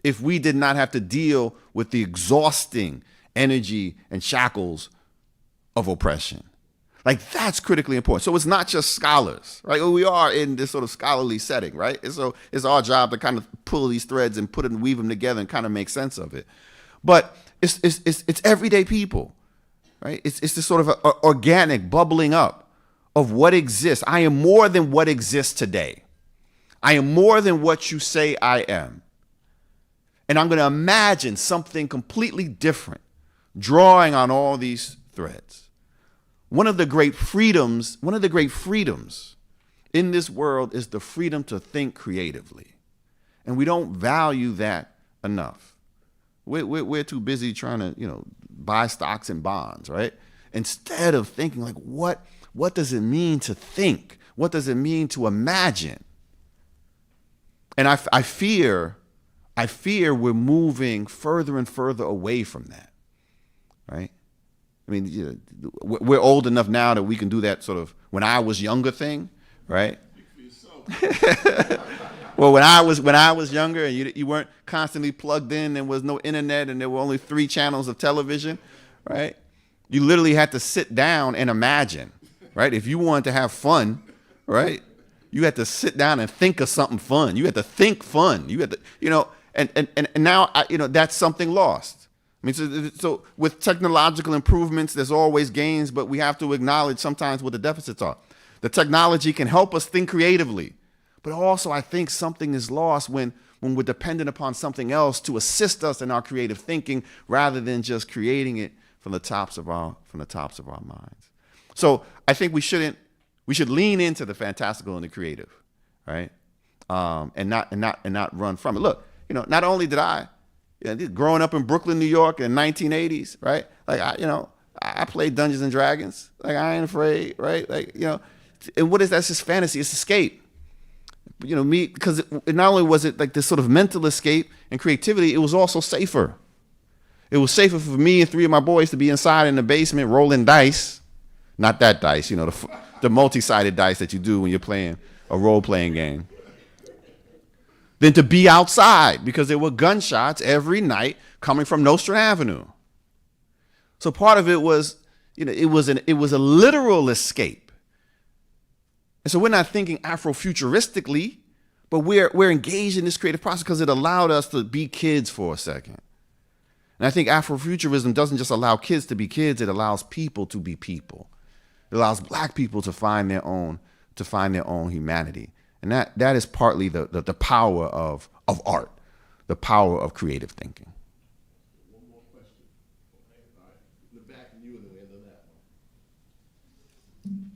if we did not have to deal with the exhausting energy and shackles of oppression? Like that's critically important. So it's not just scholars, right? We are in this sort of scholarly setting, right? And so it's our job to kind of pull these threads and put it and weave them together and kind of make sense of it. But it's everyday people, right? It's this sort of organic bubbling up of what exists. I am more than what exists today. I am more than what you say I am. And I'm going to imagine something completely different, drawing on all these threads. One of the great freedoms in this world is the freedom to think creatively. And we don't value that enough. We're too busy trying to, buy stocks and bonds, right? Instead of thinking like, what does it mean to think? What does it mean to imagine? And I fear we're moving further and further away from that, right? I mean, we're old enough now that we can do that sort of when I was younger thing, right? Well, when I was younger and you weren't constantly plugged in, there was no internet and there were only 3 channels of television, right? You literally had to sit down and imagine, right? If you wanted to have fun, right? You had to sit down and think of something fun. You had to think fun. You had to, and now, that's something lost. I mean, so with technological improvements, there's always gains, but we have to acknowledge sometimes what the deficits are. The technology can help us think creatively, but also I think something is lost when we're dependent upon something else to assist us in our creative thinking rather than just creating it from the tops of our minds. So I think we should lean into the fantastical and the creative, right? And not run from it. Look, not only did I, growing up in Brooklyn, New York in the 1980s, right? Like I played Dungeons and Dragons. Like I ain't afraid, right? Like and what is that? It's just fantasy. It's escape. Because not only was it like this sort of mental escape and creativity, it was also safer. It was safer for me and 3 of my boys to be inside in the basement rolling dice, not that dice, the multi-sided dice that you do when you're playing a role-playing game, than to be outside because there were gunshots every night coming from Nostrand Avenue. So part of it was, it was a literal escape. And so we're not thinking Afrofuturistically, but we're engaged in this creative process because it allowed us to be kids for a second. And I think Afrofuturism doesn't just allow kids to be kids, it allows people to be people. It allows Black people to find their own humanity. And that is partly the power of art, the power of creative thinking. One more question. All right. In the back of you and then we end on that one.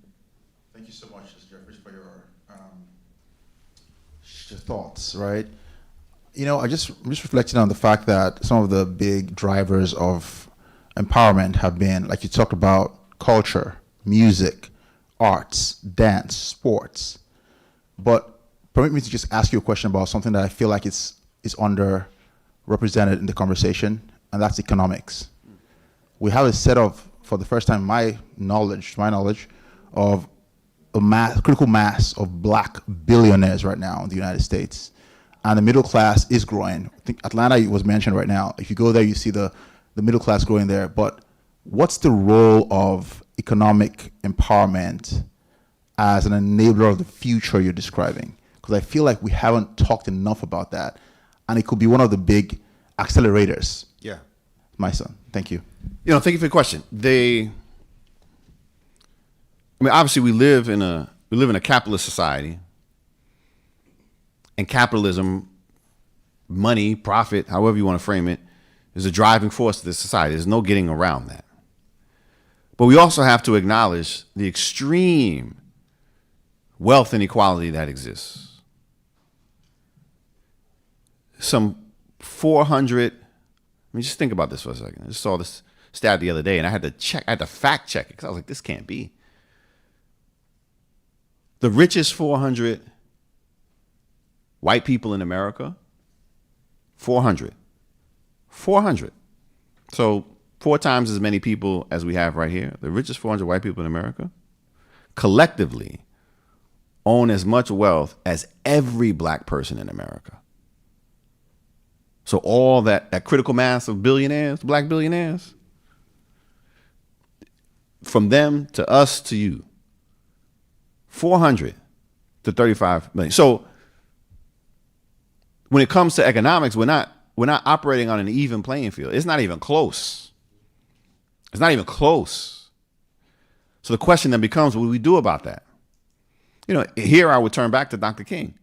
Thank you so much, Mr. Jeffries, for your thoughts, right? I'm just reflecting on the fact that some of the big drivers of empowerment have been, like you talked about, culture, music, arts, dance, sports. But permit me to just ask you a question about something that I feel like is underrepresented in the conversation, and that's economics. We have a set of, for the first time, my knowledge, of a critical mass of black billionaires right now in the United States. And the middle class is growing. I think Atlanta was mentioned right now. If you go there, you see the middle class growing there. But what's the role of economic empowerment as an enabler of the future you're describing? Because I feel like we haven't talked enough about that. And it could be one of the big accelerators. Yeah. My son. Thank you. Thank you for the question. Obviously we live in a capitalist society. And capitalism, money, profit, however you want to frame it, is a driving force of this society. There's no getting around that. But we also have to acknowledge the extreme wealth inequality that exists. Some 400, just think about this for a second. I just saw this stat the other day and I had to fact check it because I was like, this can't be. The richest 400 white people in America, 400. So 4 times as many people as we have right here. The richest 400 white people in America collectively own as much wealth as every black person in America. So all that critical mass of billionaires, black billionaires, from them to us to you, 400 to 35 million. So when it comes to economics, we're not operating on an even playing field. It's not even close. It's not even close. So the question then becomes, what do we do about that? Here I would turn back to Dr. King,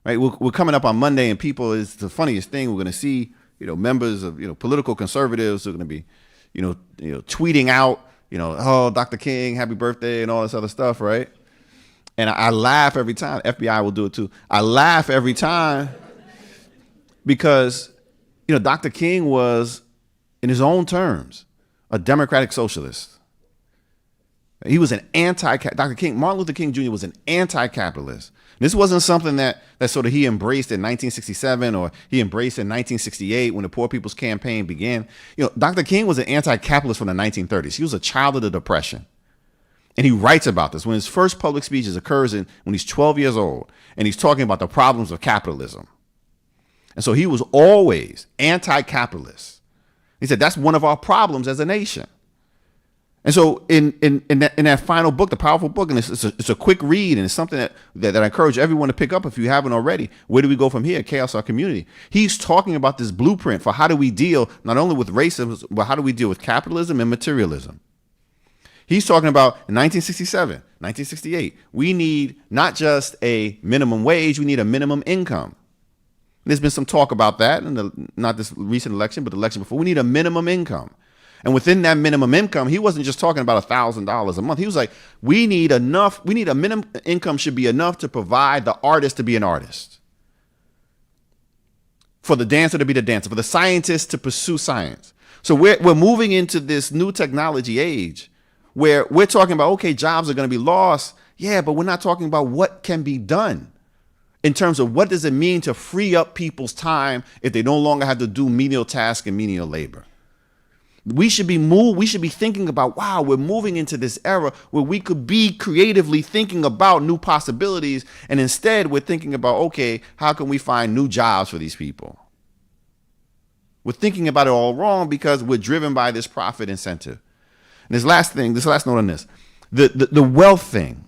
right? We're coming up on Monday and people, is the funniest thing. We're going to see, members of, political conservatives who are going to be, tweeting out, oh, Dr. King, happy birthday and all this other stuff, right? And I laugh every time. FBI will do it too. I laugh every time. Because, Dr. King was, in his own terms, a democratic socialist. He was an Martin Luther King Jr. was an anti-capitalist. This wasn't something that sort of he embraced in 1967 or he embraced in 1968 when the Poor People's Campaign began. Dr. King was an anti-capitalist from the 1930s. He was a child of the Depression. And he writes about this when his first public speeches occurs when he's 12 years old, and he's talking about the problems of capitalism. And so he was always anti-capitalist. He said, that's one of our problems as a nation. And so in that final book, the powerful book, and it's a quick read, and it's something that I encourage everyone to pick up if you haven't already. Where do we go from here? Chaos Our Community. He's talking about this blueprint for how do we deal not only with racism, but how do we deal with capitalism and materialism. He's talking about in 1967, 1968, we need not just a minimum wage, we need a minimum income. There's been some talk about that in not this recent election, but the election before. We need a minimum income. And within that minimum income, he wasn't just talking about $1,000 a month. He was like, we need a minimum income should be enough to provide the artist to be an artist. For the dancer to be the dancer, for the scientist to pursue science. So we're moving into this new technology age where we're talking about, okay, jobs are going to be lost. Yeah, but we're not talking about what can be done in terms of what does it mean to free up people's time if they no longer have to do menial tasks and menial labor. We should be thinking about, wow, we're moving into this era where we could be creatively thinking about new possibilities. And instead we're thinking about, okay, how can we find new jobs for these people? We're thinking about it all wrong because we're driven by this profit incentive. And this last note on this, the wealth thing.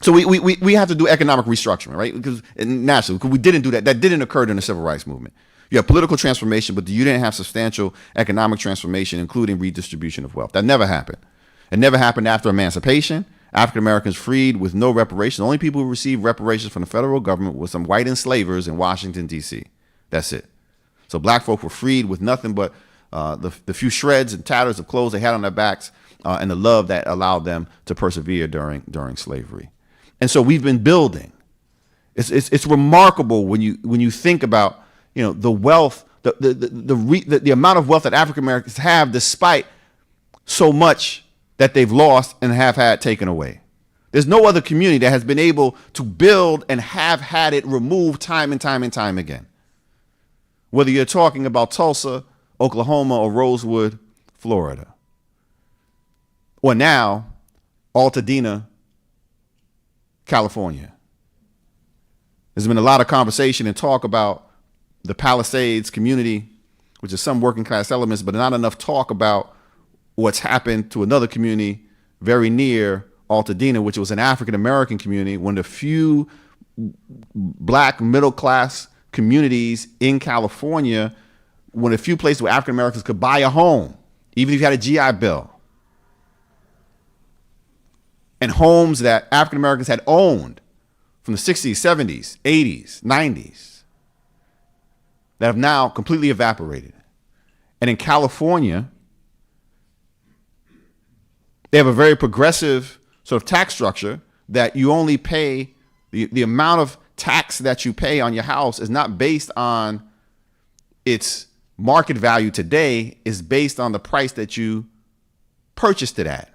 So we have to do economic restructuring, right? Because we didn't do that. That didn't occur during the civil rights movement. You have political transformation, but you didn't have substantial economic transformation, including redistribution of wealth. That never happened. It never happened after emancipation. African Americans freed with no reparations. The only people who received reparations from the federal government were some white enslavers in Washington, D.C. That's it. So black folk were freed with nothing but the few shreds and tatters of clothes they had on their backs and the love that allowed them to persevere during slavery. And so we've been building. It's remarkable when you think about, the wealth, the amount of wealth that African Americans have, despite so much that they've lost and have had taken away. There's no other community that has been able to build and have had it removed time and time and time again. Whether you're talking about Tulsa, Oklahoma, or Rosewood, Florida. Or now, Altadena, California. There's been a lot of conversation and talk about the Palisades community, which is some working class elements, but not enough talk about what's happened to another community very near Altadena, which was an African American community, one of the few black middle class communities in California, one of the few places where African Americans could buy a home, even if you had a GI Bill. And homes that African Americans had owned from the 60s, 70s, 80s, 90s that have now completely evaporated. And in California, they have a very progressive sort of tax structure that you only pay, the amount of tax that you pay on your house is not based on its market value today, is based on the price that you purchased it at.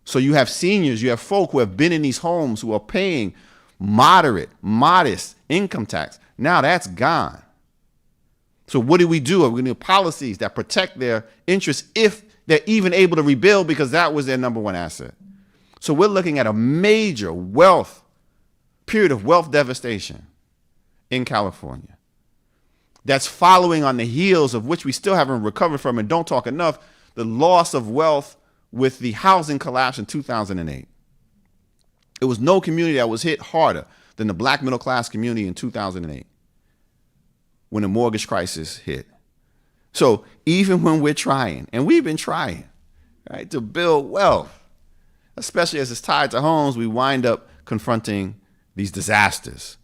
So you have seniors, you have folk who have been in these homes who are paying modest income tax. Now that's gone. So what do? We're going to need policies that protect their interests if they're even able to rebuild, because that was their number one asset. So we're looking at a major period of wealth devastation in California. That's following on the heels of which we still haven't recovered from and don't talk enough, the loss of wealth with the housing collapse in 2008. There was no community that was hit harder than the black middle class community in 2008 when the mortgage crisis hit. So even when we're trying, and we've been trying, right, to build wealth, especially as it's tied to homes, we wind up confronting these disasters,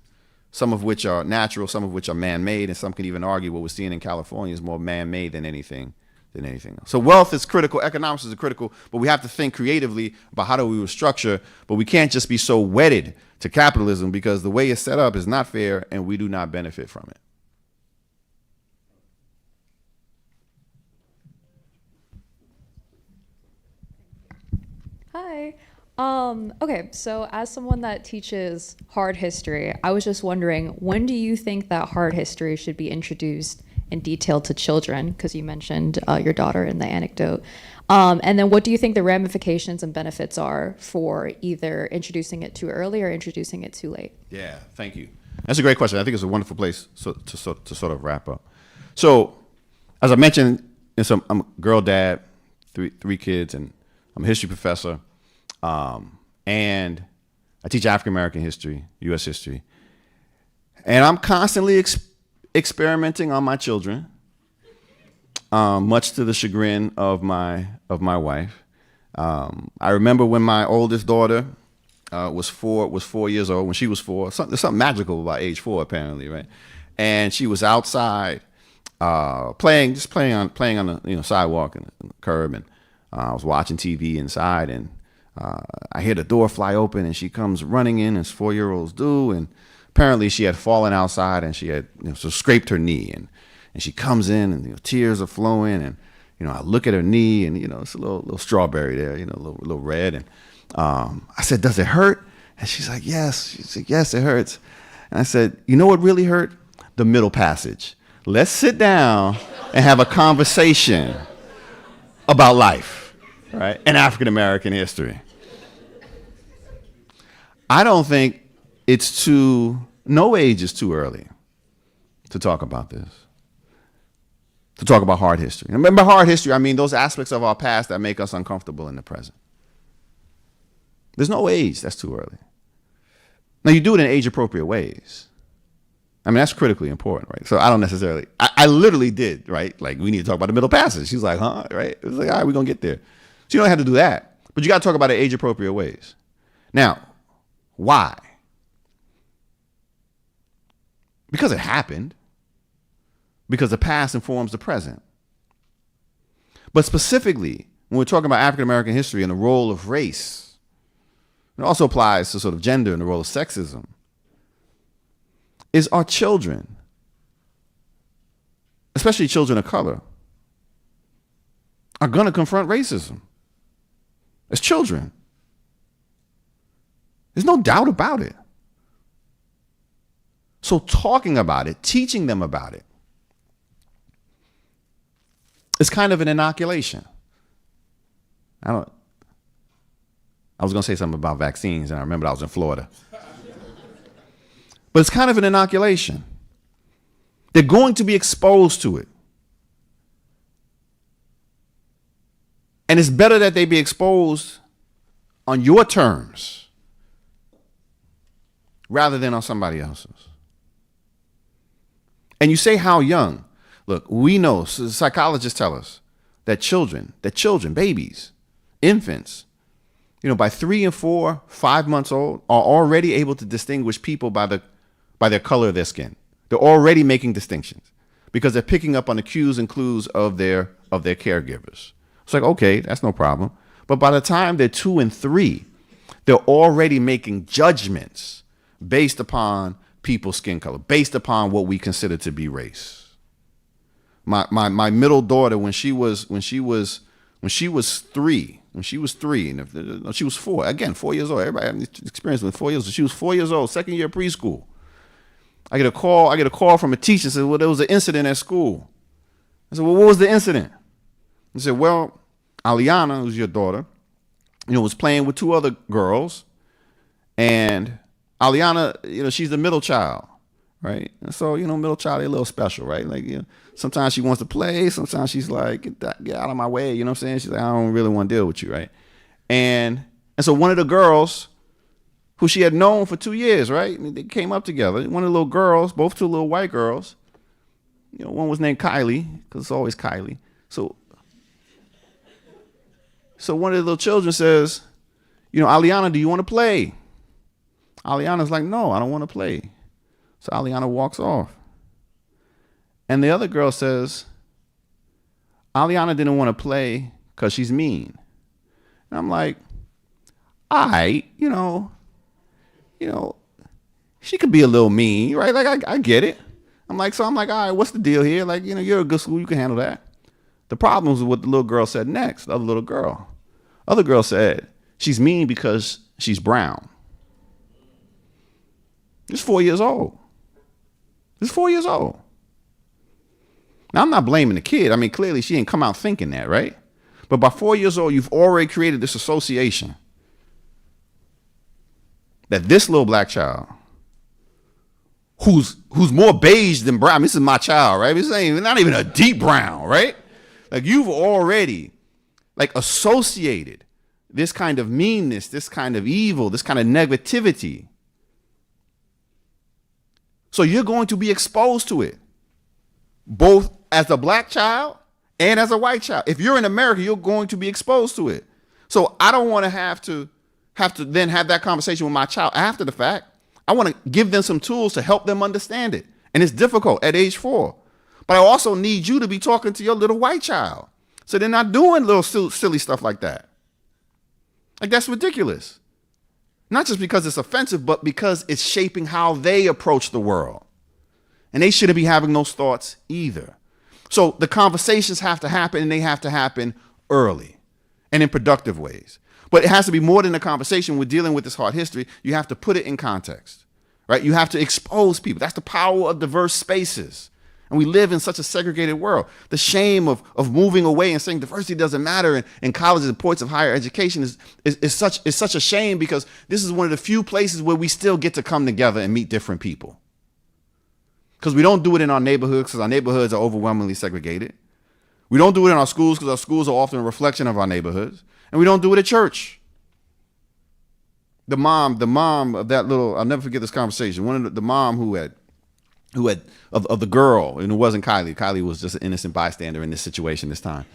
some of which are natural, some of which are man-made, and some can even argue what we're seeing in California is more man-made than anything else. So wealth is critical, economics is critical, but we have to think creatively about how do we restructure, but we can't just be so wedded to capitalism, because the way it's set up is not fair and we do not benefit from it. Hi. Okay, so as someone that teaches hard history, I was just wondering, when do you think that hard history should be introduced in detail to children? Because you mentioned your daughter in the anecdote. And then what do you think the ramifications and benefits are for either introducing it too early or introducing it too late? Yeah, thank you. That's a great question. I think it's a wonderful place to sort of wrap up. So, as I mentioned, I'm a girl dad, three kids, and I'm a history professor. And I teach African American history, U.S. history. And I'm constantly experimenting on my children, much to the chagrin of my wife. I remember when my oldest daughter was 4 years old, when she was 4. There's something magical about age 4, apparently, right? And she was outside playing on the sidewalk and the curb, and I was watching TV inside, and I hear the door fly open, and she comes running in, as 4-year-olds do, and apparently she had fallen outside, and she had so scraped her knee, and she comes in, and tears are flowing, and I look at her knee, and it's a little strawberry there, a little red, and I said, "Does it hurt?" And she's like, "Yes." She said, "Yes, it hurts." And I said, "You know what really hurt? The middle passage. Let's sit down and have a conversation about life, right? And African American history." I don't think no age is too early to talk about this, to talk about hard history. And remember, hard history, I mean those aspects of our past that make us uncomfortable in the present. There's no age that's too early. Now, you do it in age-appropriate ways. I mean, that's critically important, right? So I don't necessarily, I literally did, right? Like, we need to talk about the middle passage. She's like, huh, right? It was like, all right, we're going to get there. So you don't have to do that, but you got to talk about it age-appropriate ways. Now, why? Because it happened. Because the past informs the present. But specifically, when we're talking about African American history and the role of race, it also applies to sort of gender and the role of sexism, is our children especially children of color, are going to confront racism as children. There's no doubt about it. So talking about it, teaching them about it, it's kind of an inoculation. I was going to say something about vaccines, and I remembered I was in Florida. But it's kind of an inoculation. They're going to be exposed to it. And it's better that they be exposed on your terms rather than on somebody else's. And you say how young. Look, we know, psychologists tell us that children, babies, infants, by 3 and 4, 5 months old, are already able to distinguish people by their color of their skin. They're already making distinctions because they're picking up on the cues and clues of their caregivers. It's like, okay, that's no problem. But by the time they're 2 and 3, they're already making judgments based upon people's skin color, based upon what we consider to be race. My middle daughter, when she was 3, and she was 4, again, 4 years old. Everybody had experience with 4 years old. She was 4 years old, second year of preschool. I get a call from a teacher and said, well, there was an incident at school. I said, well, what was the incident? He said, well, Aliana, who's your daughter, was playing with 2 other girls, and Aliana, she's the middle child, right? And so, middle child, they're a little special, right? Like, sometimes she wants to play, sometimes she's like, get out of my way, you know what I'm saying? She's like, I don't really want to deal with you, right? And so one of the girls who she had known for 2 years, right? They came up together. One of the little girls, both 2 little white girls, one was named Kylie, because it's always Kylie. So one of the little children says, Aliana, do you want to play? Aliana's like, no, I don't want to play. So Aliana walks off. And the other girl says, Aliana didn't want to play because she's mean. And I'm like, all right, she could be a little mean, right? Like, I get it. I'm like, all right, what's the deal here? Like, you're a good school, you can handle that. The problem was what the little girl said next, the other little girl. Other girl said, she's mean because she's brown. She's 4 years old. She's 4 years old. Now, I'm not blaming the kid. I mean, clearly she didn't come out thinking that, right? But by 4 years old, you've already created this association that this little black child, who's more beige than brown, this is my child, right? This ain't not even a deep brown, right? Like, you've already associated this kind of meanness, this kind of evil, this kind of negativity. So you're going to be exposed to it, both as a black child and as a white child. If you're in America, you're going to be exposed to it. So I don't want to have to then have that conversation with my child after the fact. I want to give them some tools to help them understand it. And it's difficult at age 4. But I also need you to be talking to your little white child, so they're not doing little silly stuff like that. Like, that's ridiculous. Not just because it's offensive, but because it's shaping how they approach the world. And they shouldn't be having those thoughts either. So the conversations have to happen, and they have to happen early and in productive ways. But it has to be more than a conversation. We're dealing with this hard history. You have to put it in context, right? You have to expose people. That's the power of diverse spaces. And we live in such a segregated world. The shame of moving away and saying diversity doesn't matter in colleges and points of higher education is such a shame, because this is one of the few places where we still get to come together and meet different people. Because we don't do it in our neighborhoods, because our neighborhoods are overwhelmingly segregated. We don't do it in our schools, because our schools are often a reflection of our neighborhoods. And we don't do it at church. The mom of that little, I'll never forget this conversation. One of the mom who had of the girl, and it wasn't Kylie. Kylie was just an innocent bystander in this situation this time.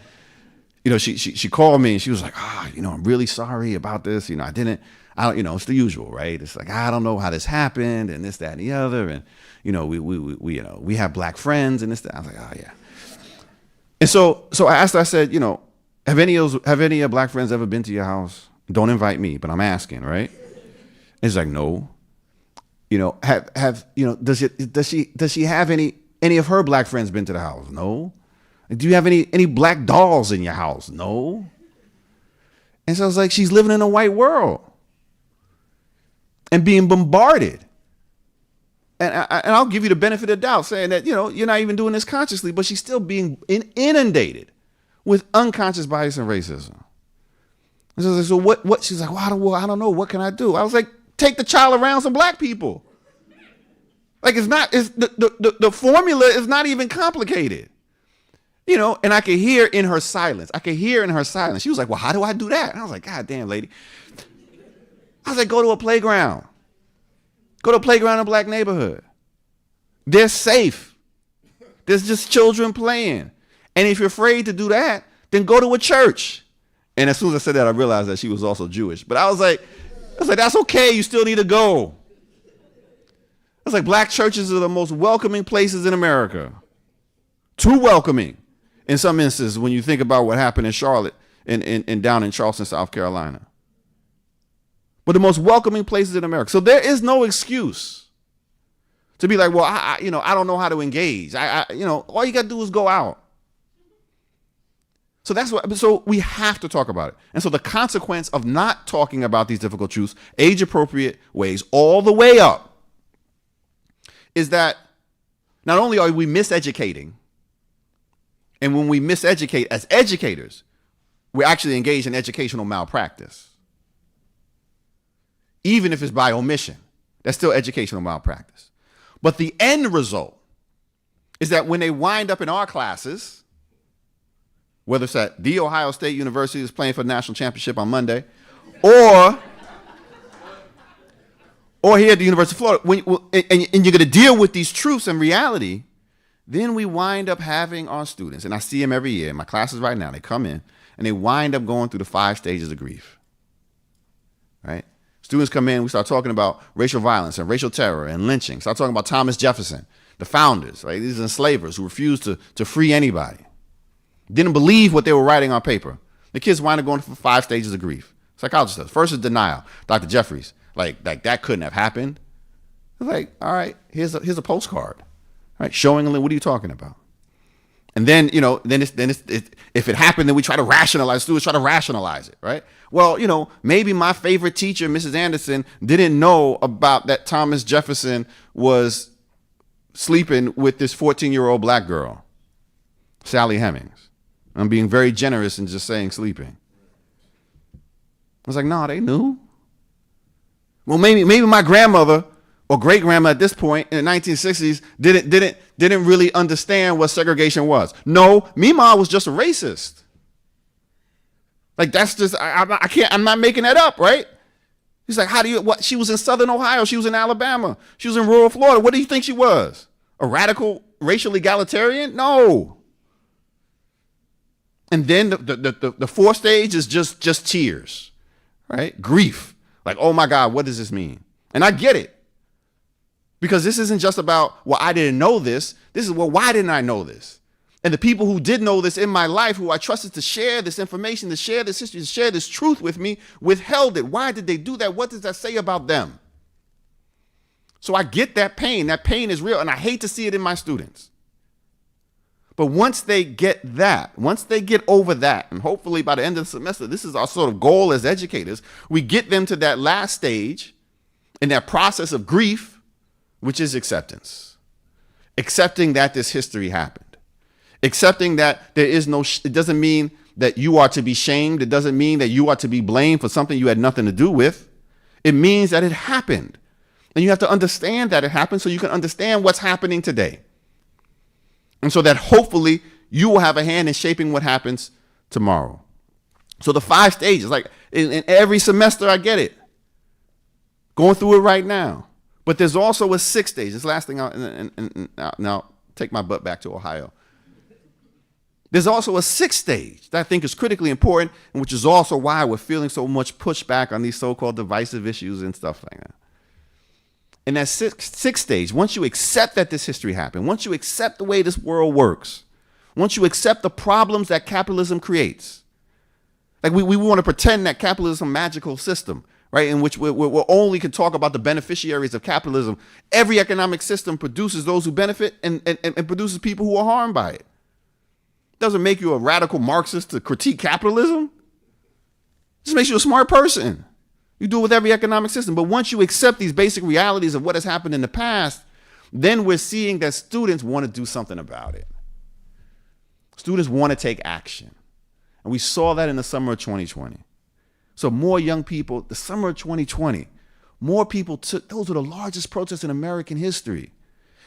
She called me and she was like, I'm really sorry about this. It's the usual, right? It's like, I don't know how this happened, and this, that, and the other. And, we have black friends and this, that. I was like, oh yeah. And so I asked her, I said, have any of your black friends ever been to your house? Don't invite me, but I'm asking, right? And she's like, no. Does she have any any of her black friends been to the house? No. Do you have any black dolls in your house? No. And so it's like she's living in a white world and being bombarded. And I'll give you the benefit of the doubt saying that, you're not even doing this consciously, but she's still being inundated with unconscious bias and racism. And so what? She's like, well, I don't know. What can I do? I was like, take the child around some black people. Like the formula is not even complicated. And I could hear in her silence. She was like, well, how do I do that? And I was like, God damn, lady. I was like, go to a playground. Go to a playground in a black neighborhood. They're safe. There's just children playing. And if you're afraid to do that, then go to a church. And as soon as I said that, I realized that she was also Jewish. But I was like, that's okay. You still need to go. I was like, black churches are the most welcoming places in America. Too welcoming in some instances when you think about what happened in Charlotte and down in Charleston, South Carolina. But the most welcoming places in America. So there is no excuse to be like, well, I don't know how to engage. All you got to do is go out. So we have to talk about it. And so the consequence of not talking about these difficult truths, age appropriate ways, all the way up, is that not only are we miseducating, and when we miseducate as educators, we're actually engaged in educational malpractice. Even if it's by omission, that's still educational malpractice. But the end result is that when they wind up in our classes, whether it's at The Ohio State University is playing for the national championship on Monday, or here at the University of Florida, and you're going to deal with these truths and reality, then we wind up having our students, and I see them every year in my classes right now, they come in, and they wind up going through the 5 stages of grief, right? Students come in, we start talking about racial violence and racial terror and lynching. Start talking about Thomas Jefferson, the founders, right? These enslavers who refused to free anybody. Didn't believe what they were writing on paper. The kids wind up going through 5 stages of grief. Psychologist does. First is denial. Dr. Jeffries, like that couldn't have happened. It's like, all right, here's a postcard, right? Showing what are you talking about? And then, if it happened, then we try to rationalize, students try to rationalize it, right? Well, maybe my favorite teacher, Mrs. Anderson, didn't know about that Thomas Jefferson was sleeping with this 14-year-old black girl, Sally Hemings. I'm being very generous in just saying sleeping. I was like, no, they knew. Well, maybe my grandmother or great grandma at this point in the 1960s didn't really understand what segregation was. No, Meemaw was just a racist. Like that's just I'm not making that up, right? He's like, she was in Southern Ohio, she was in Alabama, she was in rural Florida. What do you think she was? A radical racial egalitarian? No. And then the 4th stage is just tears, right? Grief. Like, oh my God, what does this mean? And I get it. Because this isn't just about, well, I didn't know this. This is, well, why didn't I know this? And the people who did know this in my life, who I trusted to share this information, to share this history, to share this truth with me, withheld it. Why did they do that? What does that say about them? So I get that pain. That pain is real, and I hate to see it in my students. But once they get that, once they get over that, and hopefully by the end of the semester, this is our sort of goal as educators, we get them to that last stage in that process of grief, which is acceptance. Accepting that this history happened. Accepting that there is no, it doesn't mean that you are to be shamed. It doesn't mean that you are to be blamed for something you had nothing to do with. It means that it happened. And you have to understand that it happened so you can understand what's happening today. And so that hopefully you will have a hand in shaping what happens tomorrow. So the 5 stages, like in every semester, I get it. Going through it right now. But there's also a 6th stage. This last thing, now take my butt back to Ohio. There's also a 6th stage that I think is critically important, and which is also why we're feeling so much pushback on these so-called divisive issues and stuff like that. In that sixth stage, once you accept that this history happened, once you accept the way this world works, once you accept the problems that capitalism creates, like we want to pretend that capitalism is a magical system, right, in which we only can talk about the beneficiaries of capitalism. Every economic system produces those who benefit and produces people who are harmed by it. Doesn't make you a radical Marxist to critique capitalism. It just makes you a smart person. You do it with every economic system. But once you accept these basic realities of what has happened in the past, then we're seeing that students want to do something about it. Students want to take action. And we saw that in the summer of 2020. So more young people, the summer of 2020, more people took, those were the largest protests in American history.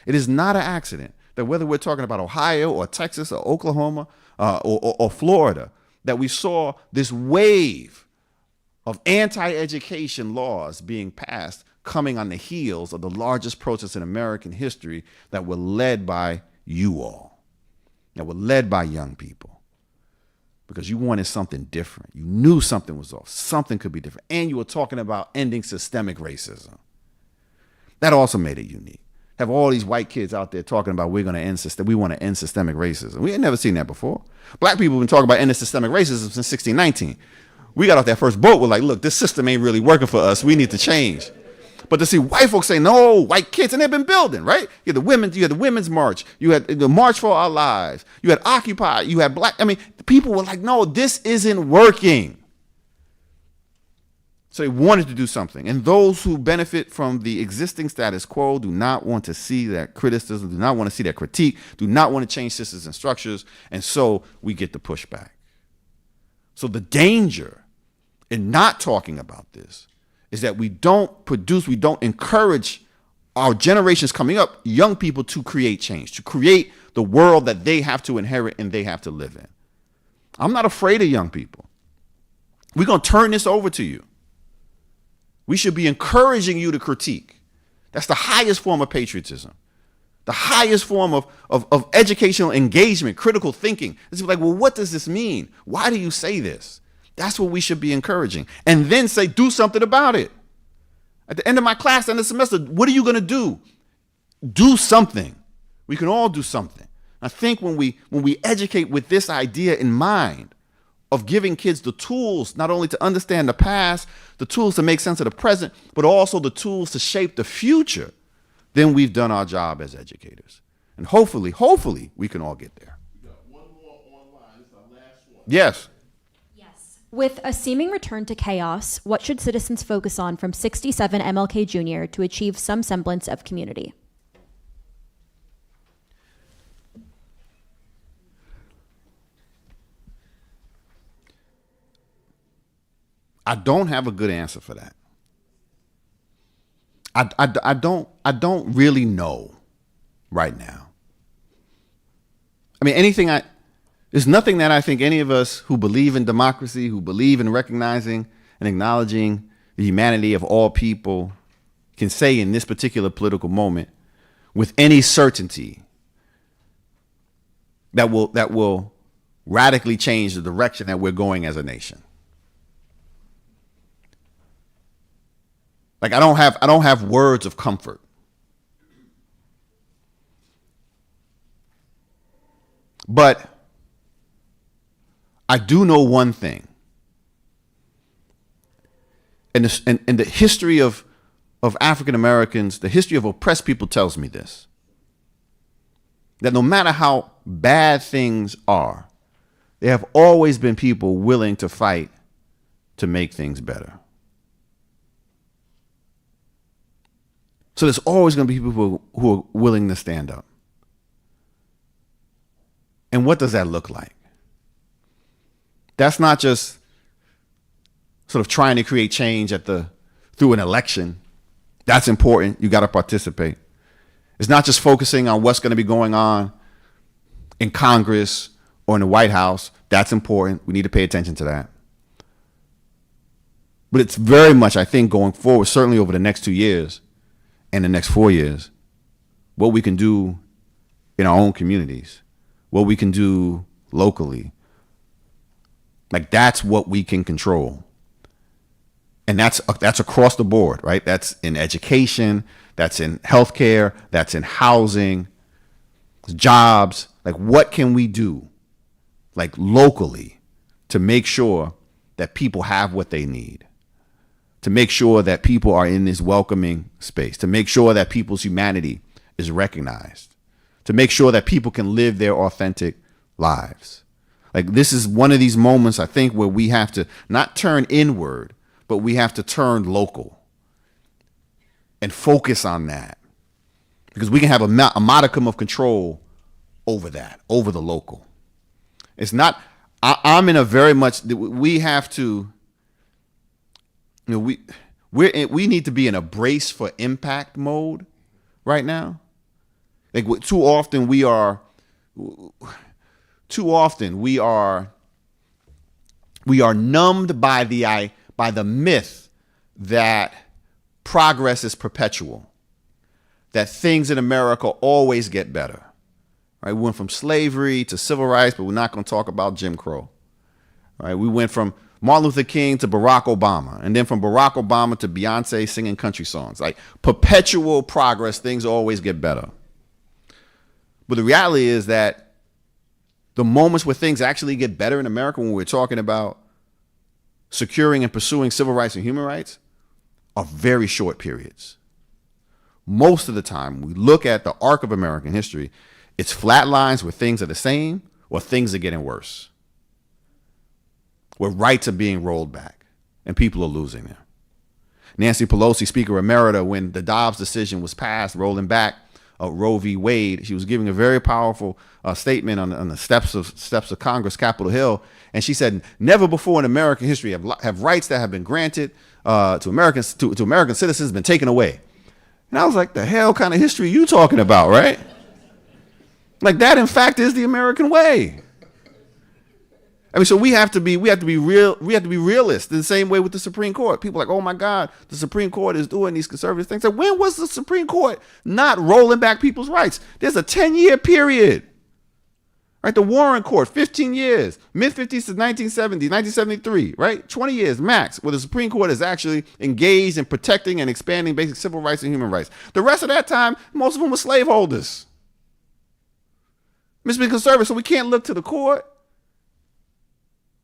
It is not an accident that whether we're talking about Ohio or Texas or Oklahoma or Florida, that we saw this wave of anti-education laws being passed coming on the heels of the largest protests in American history that were led by you all, that were led by young people, because you wanted something different. You knew something was off. Something could be different. And you were talking about ending systemic racism. That also made it unique. Have all these white kids out there talking about we want to end systemic racism. We had never seen that before. Black people have been talking about ending systemic racism since 1619. We got off that first boat. We're like, look, this system ain't really working for us. We need to change. But to see white folks say, no, white kids, and they've been building, right? You had the Women's March. You had the March for Our Lives. You had Occupy. You had Black. I mean, people were like, no, this isn't working. So they wanted to do something. And those who benefit from the existing status quo do not want to see that criticism, do not want to see that critique, do not want to change systems and structures. And so we get the pushback. So the danger in not talking about this is that we don't encourage our generations coming up, young people, to create change, to create the world that they have to inherit and they have to live in. I'm not afraid of young people. We're going to turn this over to you. We should be encouraging you to critique. That's the highest form of patriotism, the highest form of educational engagement, critical thinking. It's like, well, what does this mean? Why do you say this? That's what we should be encouraging. And then say, do something about it. At the end of my class, end of the semester, what are you going to do? Do something. We can all do something. I think when we educate with this idea in mind of giving kids the tools, not only to understand the past, the tools to make sense of the present, but also the tools to shape the future, then we've done our job as educators. And hopefully, we can all get there. We got one more online. This is our last one. Yes. With a seeming return to chaos, what should citizens focus on from 67 MLK Jr. to achieve some semblance of community? I don't have a good answer for that. I don't really know right now. I mean, there's nothing that I think any of us who believe in democracy, who believe in recognizing and acknowledging the humanity of all people can say in this particular political moment with any certainty that will radically change the direction that we're going as a nation. Like I don't have words of comfort. But I do know one thing. And the history of African Americans, the history of oppressed people tells me this. That no matter how bad things are, there have always been people willing to fight to make things better. So there's always going to be people who are willing to stand up. And what does that look like? That's not just sort of trying to create change through an election. That's important. You got to participate. It's not just focusing on what's going to be going on in Congress or in the White House. That's important. We need to pay attention to that. But it's very much, I think, going forward, certainly over the next 2 years and the next 4 years, what we can do in our own communities, what we can do locally. Like that's what we can control. And that's across the board, right? That's in education, that's in healthcare, that's in housing, jobs. Like what can we do like locally to make sure that people have what they need? to make sure that people are in this welcoming space, to make sure that people's humanity is recognized, to make sure that people can live their authentic lives. Like, this is one of these moments, I think, where we have to not turn inward, but we have to turn local and focus on that, because we can have a modicum of control over that, over the local. It's not, I'm in a very much, we have to, you know, we need to be in a brace for impact mode right now. Like, too often we are numbed by the myth that progress is perpetual, that things in America always get better. Right? We went from slavery to civil rights, but we're not going to talk about Jim Crow. Right? We went from Martin Luther King to Barack Obama, and then from Barack Obama to Beyonce singing country songs. Like, perpetual progress, things always get better. But the reality is that the moments where things actually get better in America, when we're talking about securing and pursuing civil rights and human rights, are very short periods. Most of the time, we look at the arc of American history, it's flat lines where things are the same or things are getting worse, where rights are being rolled back and people are losing them. Nancy Pelosi, Speaker Emerita, when the Dobbs decision was passed, rolling back Roe v. Wade, she was giving a very powerful statement on the steps of Congress, Capitol Hill, and she said, "Never before in American history have rights that have been granted to American citizens been taken away." And I was like, "The hell kind of history are you talking about, right?" Like, that, in fact, is the American way. I mean, so we have to be realists. In the same way with the Supreme Court. People are like, "Oh my God, the Supreme Court is doing these conservative things." Like, when was the Supreme Court not rolling back people's rights? There's a 10-year period. Right? The Warren Court, 15 years, mid-50s to 1970, 1973, right? 20 years max, where the Supreme Court is actually engaged in protecting and expanding basic civil rights and human rights. The rest of that time, most of them were slaveholders. Mr. Conservative, so we can't look to the court.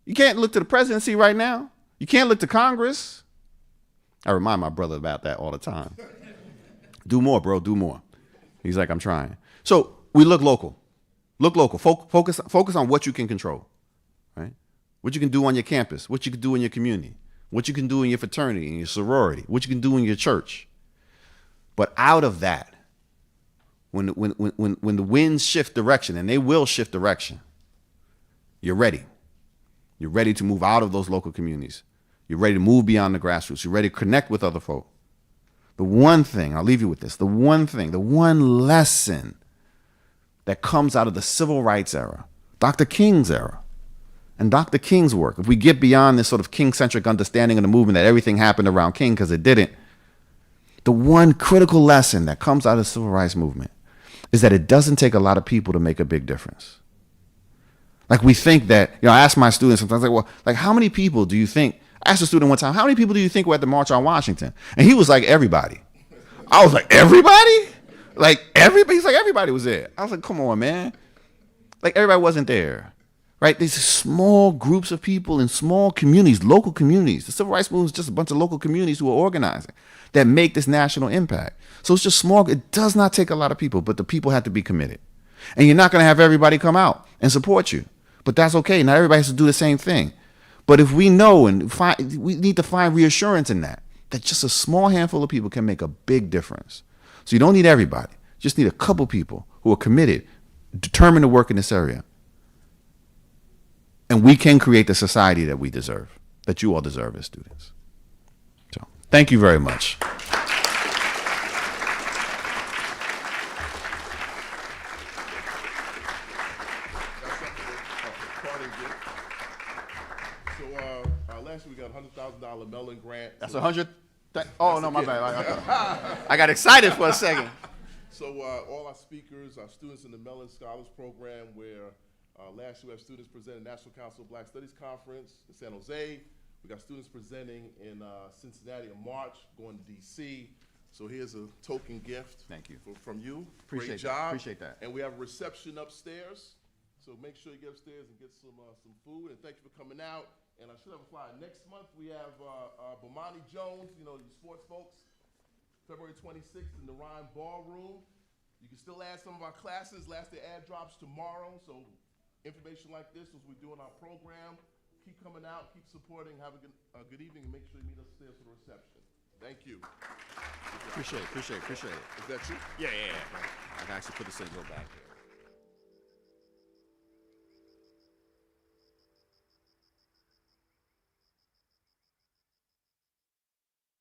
You can't look to the presidency right now. You can't look to Congress. I remind my brother about that all the time. Do more, bro, do more. He's like, "I'm trying." So we look local. Look local. Focus on what you can control, right? What you can do on your campus, what you can do in your community, what you can do in your fraternity, in your sorority, what you can do in your church. But out of that, when the winds shift direction, and they will shift direction, you're ready. You're ready to move out of those local communities. You're ready to move beyond the grassroots. You're ready to connect with other folk. The one thing, I'll leave you with this, the one lesson that comes out of the civil rights era, Dr. King's era, and Dr. King's work, if we get beyond this sort of King-centric understanding of the movement that everything happened around King, because it didn't, the one critical lesson that comes out of the civil rights movement is that it doesn't take a lot of people to make a big difference. Like, we think that, I ask my students sometimes, how many people do you think, I asked a student one time, "How many people do you think were at the March on Washington?" And he was like, "Everybody." I was like, "Everybody?" Like, everybody? He's like, "Everybody was there." I was like, "Come on, man." Like, everybody wasn't there, right? These small groups of people in small communities, local communities. The civil rights movement is just a bunch of local communities who are organizing that make this national impact. So it's just small. It does not take a lot of people, but the people have to be committed. And you're not going to have everybody come out and support you. But that's okay. Not everybody has to do the same thing. But if we know we need to find reassurance in that just a small handful of people can make a big difference. So you don't need everybody. You just need a couple people who are committed, determined to work in this area. And we can create the society that we deserve, that you all deserve as students. So thank you very much. Last year we got a $100,000 Mellon grant. That's 100. Oh no, my bad. I got excited for a second. So all our speakers, our students in the Mellon Scholars Program, where last year we have students presenting National Council of Black Studies Conference in San Jose. We got students presenting in Cincinnati in March, going to DC. So here's a token gift. Thank you. From you. Great job. Appreciate that. And we have a reception upstairs. So make sure you get upstairs and get some food. And thank you for coming out. And I should have a flyer. Next month we have Bomani Jones, you know, you sports folks, February 26th in the Ryan Ballroom. You can still add some of our classes. Last day ad drops tomorrow. So information like this as we do in our program. Keep coming out, keep supporting, have a good evening, and make sure you meet us upstairs for the reception. Thank you. Appreciate it. Is that you? Yeah. I can actually put this in and go back here.